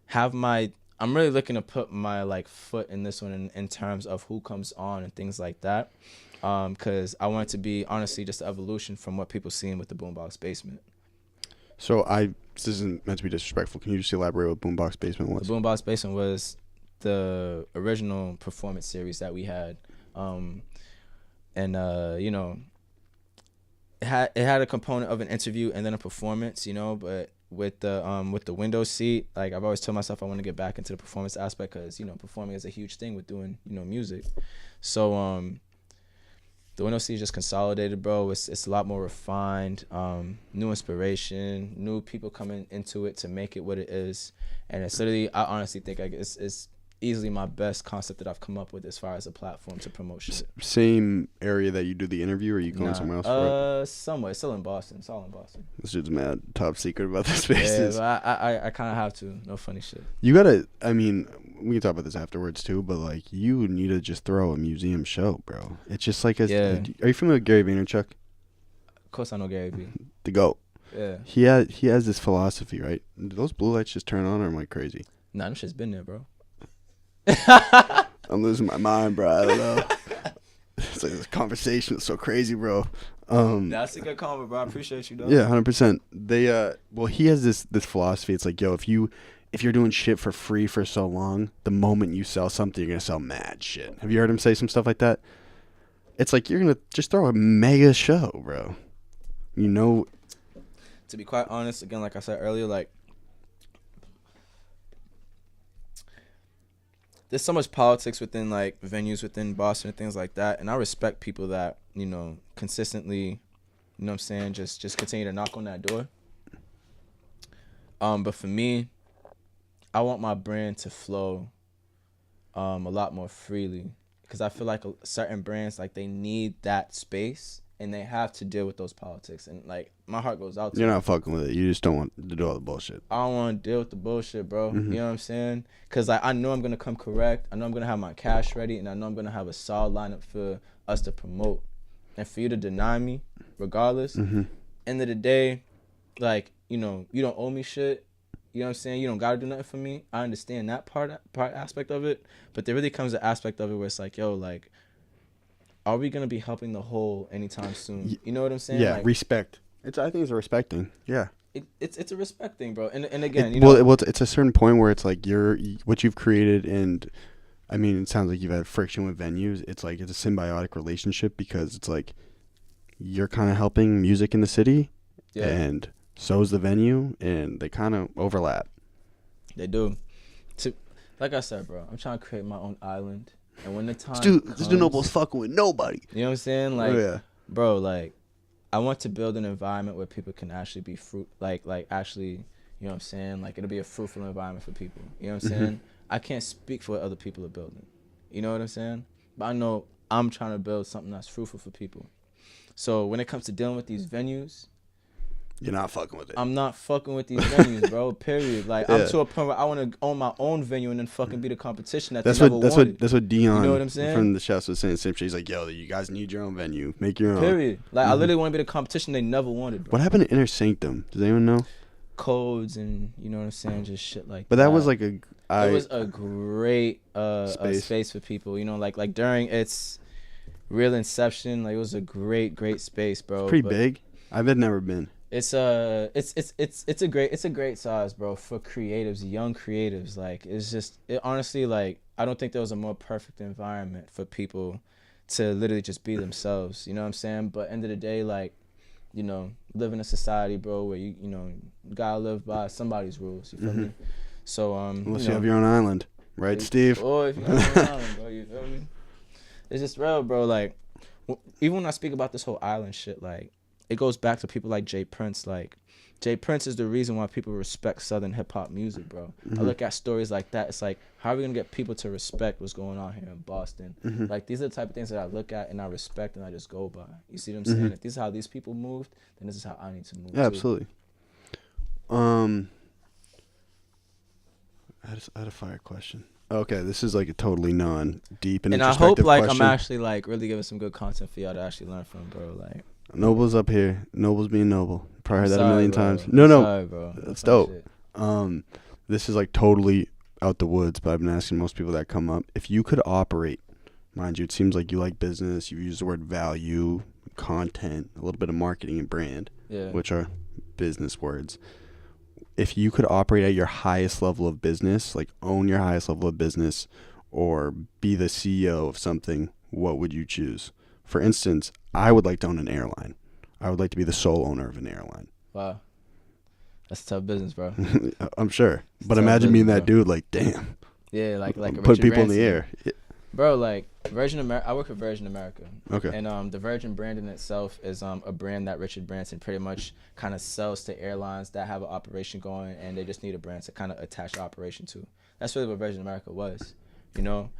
B: put my like foot in this one in terms of who comes on and things like that. Because I want it to be honestly just an evolution from what people seen with the Boombox Basement.
A: So this isn't meant to be disrespectful. Can you just elaborate what Boombox Basement was?
B: The Boombox Basement was the original performance series that we had. You know, it had a component of an interview and then a performance, you know, but with the Window Seat, like I've always told myself I want to get back into the performance aspect because, you know, performing is a huge thing with doing, you know, music. So the Window Seat is just consolidated, bro. It's a lot more refined, new inspiration, new people coming into it to make it what it is. And it's literally, I honestly think it's easily my best concept that I've come up with as far as a platform to promote shit.
A: Same area that you do the interview, or are you going somewhere else for it?
B: Somewhere. It's still in Boston. It's all in Boston.
A: This dude's mad top secret about the spaces.
B: Yeah, but I kind of have to. No funny shit.
A: You gotta, I mean, we can talk about this afterwards too, but like you need to just throw a museum show, bro. It's just like are you familiar with Gary Vaynerchuk?
B: Of course I know Gary V.
A: The GOAT.
B: Yeah.
A: He has this philosophy, right? Do those blue lights just turn on, or am I crazy?
B: Nah, them shit's been there, bro.
A: I'm losing my mind, bro. I don't know. It's like this conversation is so crazy, bro.
B: That's a good comment, bro. I appreciate you, though.
A: Yeah, 100%. He has this philosophy. It's like, yo, if you're doing shit for free for so long, the moment you sell something, you're gonna sell mad shit. Have you heard him say some stuff like that? It's like you're gonna just throw a mega show, bro. You know.
B: To be quite honest, again, like I said earlier, like there's so much politics within like venues within Boston and things like that, and I respect people that, you know, consistently, you know what I'm saying, just continue to knock on that door. But for me, I want my brand to flow a lot more freely, because I feel like certain brands, like, they need that space and they have to deal with those politics, and like my heart goes out to
A: You're not fucking with it. You just don't want to do all the bullshit.
B: I don't want to deal with the bullshit, bro.
A: Mm-hmm.
B: You know what I'm saying? Because like, I know I'm going to come correct. I know I'm going to have my cash ready, and I know I'm going to have a solid lineup for us to promote. And for you to deny me, regardless, end of the day, like, you know, you don't owe me shit. You know what I'm saying? You don't got to do nothing for me. I understand that part aspect of it. But there really comes an aspect of it where it's like, yo, like, are we going to be helping the whole anytime soon? You know what I'm saying?
A: Yeah,
B: like,
A: respect. I think it's a respect thing. Yeah.
B: It's a respect thing, bro. And again,
A: it's a certain point where it's like what you've created, and I mean, it sounds like you've had friction with venues. It's like it's a symbiotic relationship, because it's like you're kind of helping music in the city, and so is the venue, and they kind of overlap.
B: They do. Like I said, bro, I'm trying to create my own island, and when the time
A: this dude nobody's fucking with nobody.
B: You know what I'm saying? Like, bro, like, I want to build an environment where people can actually be actually, you know what I'm saying? Like, it'll be a fruitful environment for people. You know what I'm saying? I can't speak for what other people are building. You know what I'm saying? But I know I'm trying to build something that's fruitful for people. So when it comes to dealing with these venues,
A: you're not fucking with it.
B: I'm not fucking with these venues, bro. Period. Like, I'm to a point where I want to own my own venue and then fucking be the competition
A: that's what Dion,
B: you know what I'm saying,
A: from the Chefs was saying. Same shit. He's like, yo, you guys need your own venue. Make your own.
B: Period. Like, I literally want to be the competition they never wanted, bro.
A: What happened to Inner Sanctum? Does anyone know?
B: codes and you know what I'm saying, just shit like.
A: But that was like it
B: was a great space for people. You know, like during its real inception, like it was a great space, bro.
A: It's pretty big. I've never been.
B: It's a great size, bro, for creatives, young creatives. Like it honestly, like I don't think there was a more perfect environment for people to literally just be themselves. You know what I'm saying? But end of the day, like, you know, live in a society, bro, where you know gotta live by somebody's rules. You feel me? So
A: unless you have your own island, right, Steve?
B: Or if you have your own island, bro, you feel me? It's just real, bro. Like even when I speak about this whole island shit, like it goes back to people like Jay Prince. Like Jay Prince is the reason why people respect Southern hip hop music, bro. I look at stories like that. It's like, how are we gonna get people to respect what's going on here in Boston? Like these are the type of things that I look at and I respect and I just go by. You see what I'm saying? If this is how these people moved, then this is how I need to move.
A: Yeah,
B: too.
A: absolutely. I had a fire question. Okay, this is like a totally non-deep and
B: I hope like
A: question.
B: I'm actually like really giving some good content for y'all to actually learn from, bro. Like
A: Noble's up here. Noble's being noble. Probably heard that
B: sorry,
A: a million
B: bro.
A: times.
B: I'm
A: No,
B: sorry, bro.
A: that's
B: Fuck
A: dope.
B: shit.
A: This is like totally out the woods, but I've been asking most people that come up, if you could operate, mind you, it seems like you like business, you use the word value, content, a little bit of marketing and brand, which are business words. If you could operate at your highest level of business, like own your highest level of business or be the CEO of something, what would you choose? For instance, I would like to own an airline. I would like to be the sole owner of an airline.
B: Wow. That's a tough business, bro.
A: I'm sure.
B: It's
A: But
B: tough
A: imagine being
B: business,
A: that
B: bro.
A: dude, like, damn.
B: Yeah, like
A: put
B: Richard
A: people in
B: Branson.
A: the air.
B: Bro, like Virgin America. I work for Virgin America.
A: Okay.
B: And the Virgin brand in itself is a brand that Richard Branson pretty much kind of sells to airlines that have an operation going, and they just need a brand to kind of attach the operation to. That's really what Virgin America was, you know.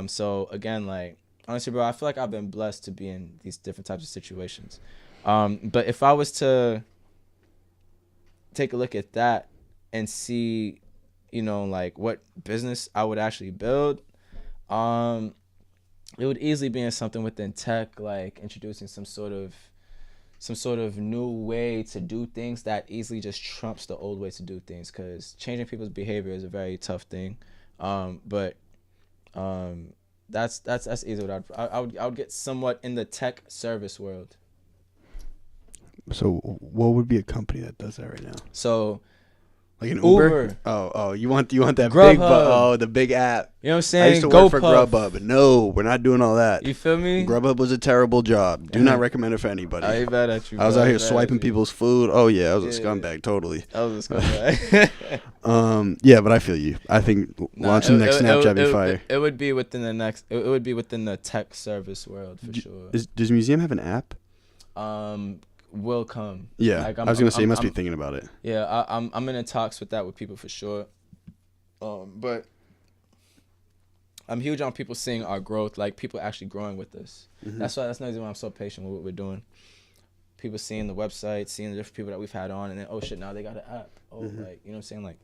B: So again, like honestly, bro, I feel like I've been blessed to be in these different types of situations. But if I was to take a look at that and see, you know, like what business I would actually build, it would easily be in something within tech, like introducing some sort of new way to do things that easily just trumps the old way to do things, because changing people's behavior is a very tough thing. But that's easy. What I would get somewhat in the tech service world.
A: So what would be a company that does that right now?
B: So
A: like an Uber?
B: Uber.
A: Oh, you want that
B: Grubhub.
A: the big app.
B: You know what I'm saying?
A: I used to work for Grubhub. No, we're not doing all that.
B: You feel me?
A: Grubhub was a terrible job. Do not recommend it for anybody.
B: I ain't mad at you.
A: I was
B: bro.
A: out here swiping people's food. Oh yeah, I was a
B: Yeah.
A: scumbag, totally.
B: I was a scumbag.
A: Yeah, but I feel you. I think launching the next Snapchat be fire.
B: It would be within the next. It would be within the tech service world for sure.
A: Does museum have an app?
B: Will come.
A: Yeah,
B: Like,
A: I was gonna say you must be thinking about it.
B: Yeah, I'm in talks with that with people for sure. But I'm huge on people seeing our growth, like people actually growing with us. That's the reason why I'm so patient with what we're doing. People seeing the website, seeing the different people that we've had on, and then oh shit, now they got an app. Oh, like you know what I'm saying, like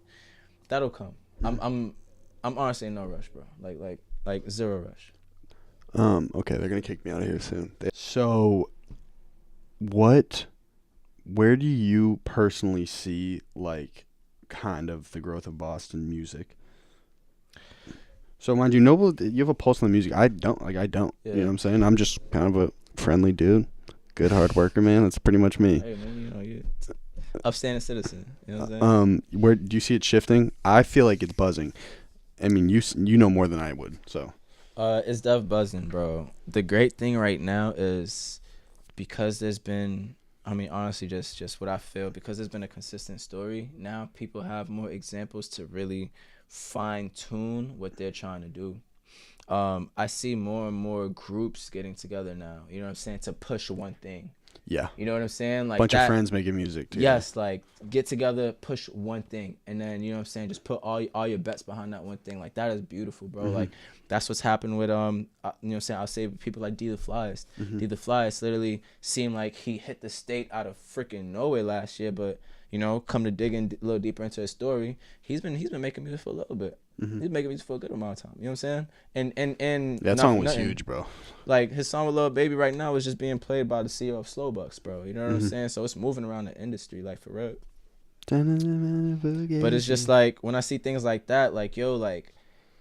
B: that'll come. I'm honestly in no rush, bro. Like zero rush.
A: Okay, they're gonna kick me out of here soon. So, where do you personally see like kind of the growth of Boston music? So mind you, Noble, you have a pulse on the music. I don't.
B: Yeah.
A: You know what I'm saying? I'm just kind of a friendly dude, good hard worker, man. That's pretty much me.
B: Hey man, you know you upstanding citizen. You know what I'm saying?
A: Where do you see it shifting? I feel like it's buzzing. I mean, you know more than I would. So,
B: It's def buzzing, bro. The great thing right now is because there's been, I mean, honestly, just what I feel, because there's been a consistent story. Now people have more examples to really fine tune what they're trying to do. I see more and more groups getting together now. You know what I'm saying? To push one thing.
A: yeah,
B: You know what I'm saying? Like
A: bunch of friends making music too.
B: Yes, like get together, push one thing, and then you know what I'm saying, just put all your bets behind that one thing. Like that is beautiful, bro. Like that's what's happened with you know what I'm saying, I'll say people like D the Flies. D the Flies literally seemed like he hit the state out of freaking nowhere last year, but you know, come to dig in a little deeper into his story, he's been making music for a little bit. He's making music for a good amount of time. You know what I'm saying? And
A: that song was huge, bro.
B: Like his song with Lil Baby right now is just being played by the CEO of Slowbucks, bro. You know what I'm saying? So it's moving around the industry, like for real. But it's just like when I see things like that, like yo, like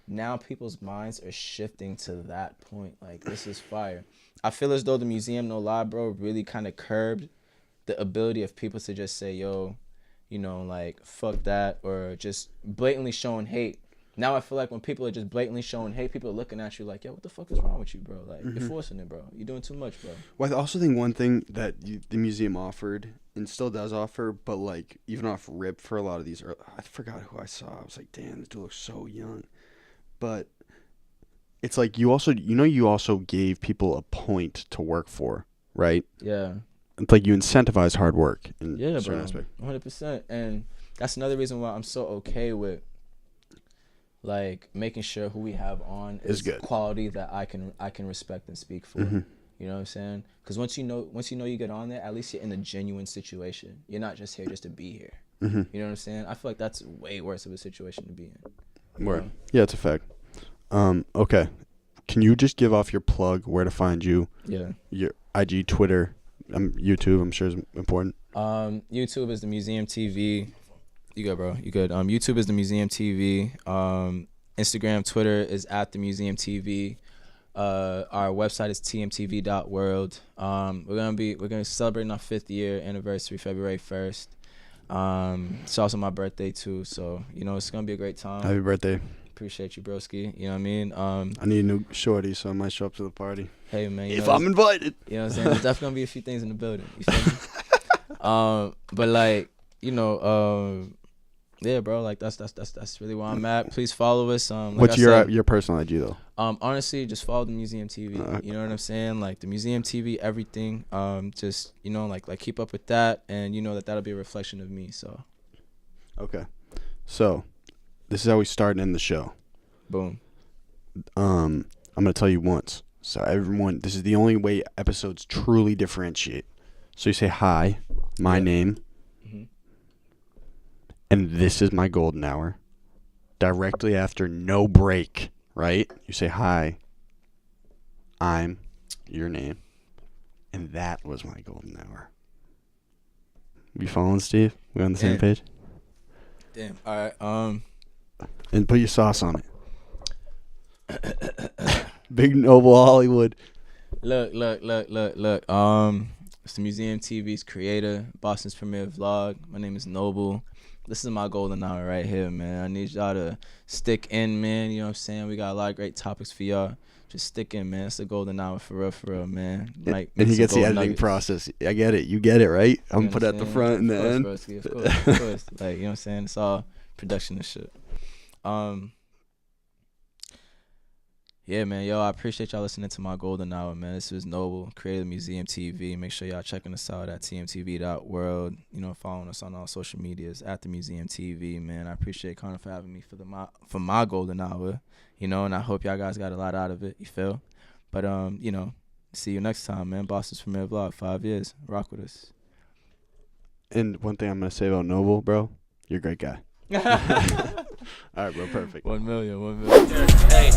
B: now people's minds are shifting to that point. Like this is fire. I feel as though the museum, no lie, bro, really kind of curbed the ability of people to just say, yo, you know, like fuck that, or just blatantly showing hate. Now I feel like when people are just blatantly showing hate, people are looking at you like, yo, what the fuck is wrong with you, bro? Like, you're forcing it, bro. You're doing too much, bro.
A: Well, I also think one thing that the museum offered, and still does offer, but, like, even off rip for a lot of these, I forgot who I saw. I was like, damn, this dude looks so young. But it's like you also gave people a point to work for, right?
B: Yeah.
A: It's like you incentivize hard work in a certain aspect.
B: 100%. And that's another reason why I'm so okay with, like, making sure who we have on is
A: good
B: quality that I can respect and speak for. You know what I'm saying? Because once you know you get on there, at least you're in a genuine situation. You're not just here just to be here. You know what I'm saying? I feel like that's way worse of a situation to be in.
A: Word. Yeah, it's a fact. Okay. Can you just give off your plug, where to find you? Yeah. Your IG, Twitter, YouTube, I'm sure is important.
B: YouTube is the Museum TV. You good, bro. You good. YouTube is the Museum TV. Instagram, Twitter is at the Museum TV. Our website is tmtv.world. We're gonna celebrate our 5th year anniversary February 1st. It's also my birthday too, so you know it's gonna be a great time.
A: Happy birthday.
B: Appreciate you, broski. You know what I mean?
A: I need a new shorty, so I might show up to the party.
B: Hey man,
A: if I'm invited.
B: You know what I'm saying? There's definitely gonna be a few things in the building. You feel me? But like, you know, yeah, bro, like that's really where I'm at. Please follow us. Like
A: what's your personal IG though?
B: Honestly, just follow the Museum TV. You know what I'm saying? Like the Museum TV, everything. Just you know, like keep up with that, and you know that'll be a reflection of me. So.
A: Okay, so this is how we start and end the show.
B: Boom.
A: I'm gonna tell you once. So everyone, this is the only way episodes truly differentiate. So you say hi, my name. And this is my golden hour. Directly after no break, right? You say, hi, I'm your name. And that was my golden hour. You following, Steve? We on the same page?
B: Damn. All right.
A: And put your sauce on it. Big Noble Hollywood.
B: Look. It's the Museum TV's creator, Boston's premier vlog. My name is Noble. This is my golden hour right here, man. I need y'all to stick in, man. You know what I'm saying? We got a lot of great topics for y'all. Just stick in, man. It's the golden hour for real, man. Like,
A: and he gets the editing process. I get it. You get it, right? I'm going to put it at the front and the end.
B: Broski, of course. Like, you know what I'm saying? It's all production and shit. Yeah, man. Yo, I appreciate y'all listening to my golden hour, man. This was Noble, creator of Museum TV. Make sure y'all checking us out at tmtv.world. You know, following us on all social medias at the Museum TV, man. I appreciate Conor for having me for my golden hour, you know, and I hope y'all guys got a lot out of it, you feel? But, you know, see you next time, man. Boston's premier vlog, 5 years. Rock with us.
A: And one thing I'm going to say about Noble, bro, you're a great guy. All right, bro, perfect.
B: 1 million. Hey.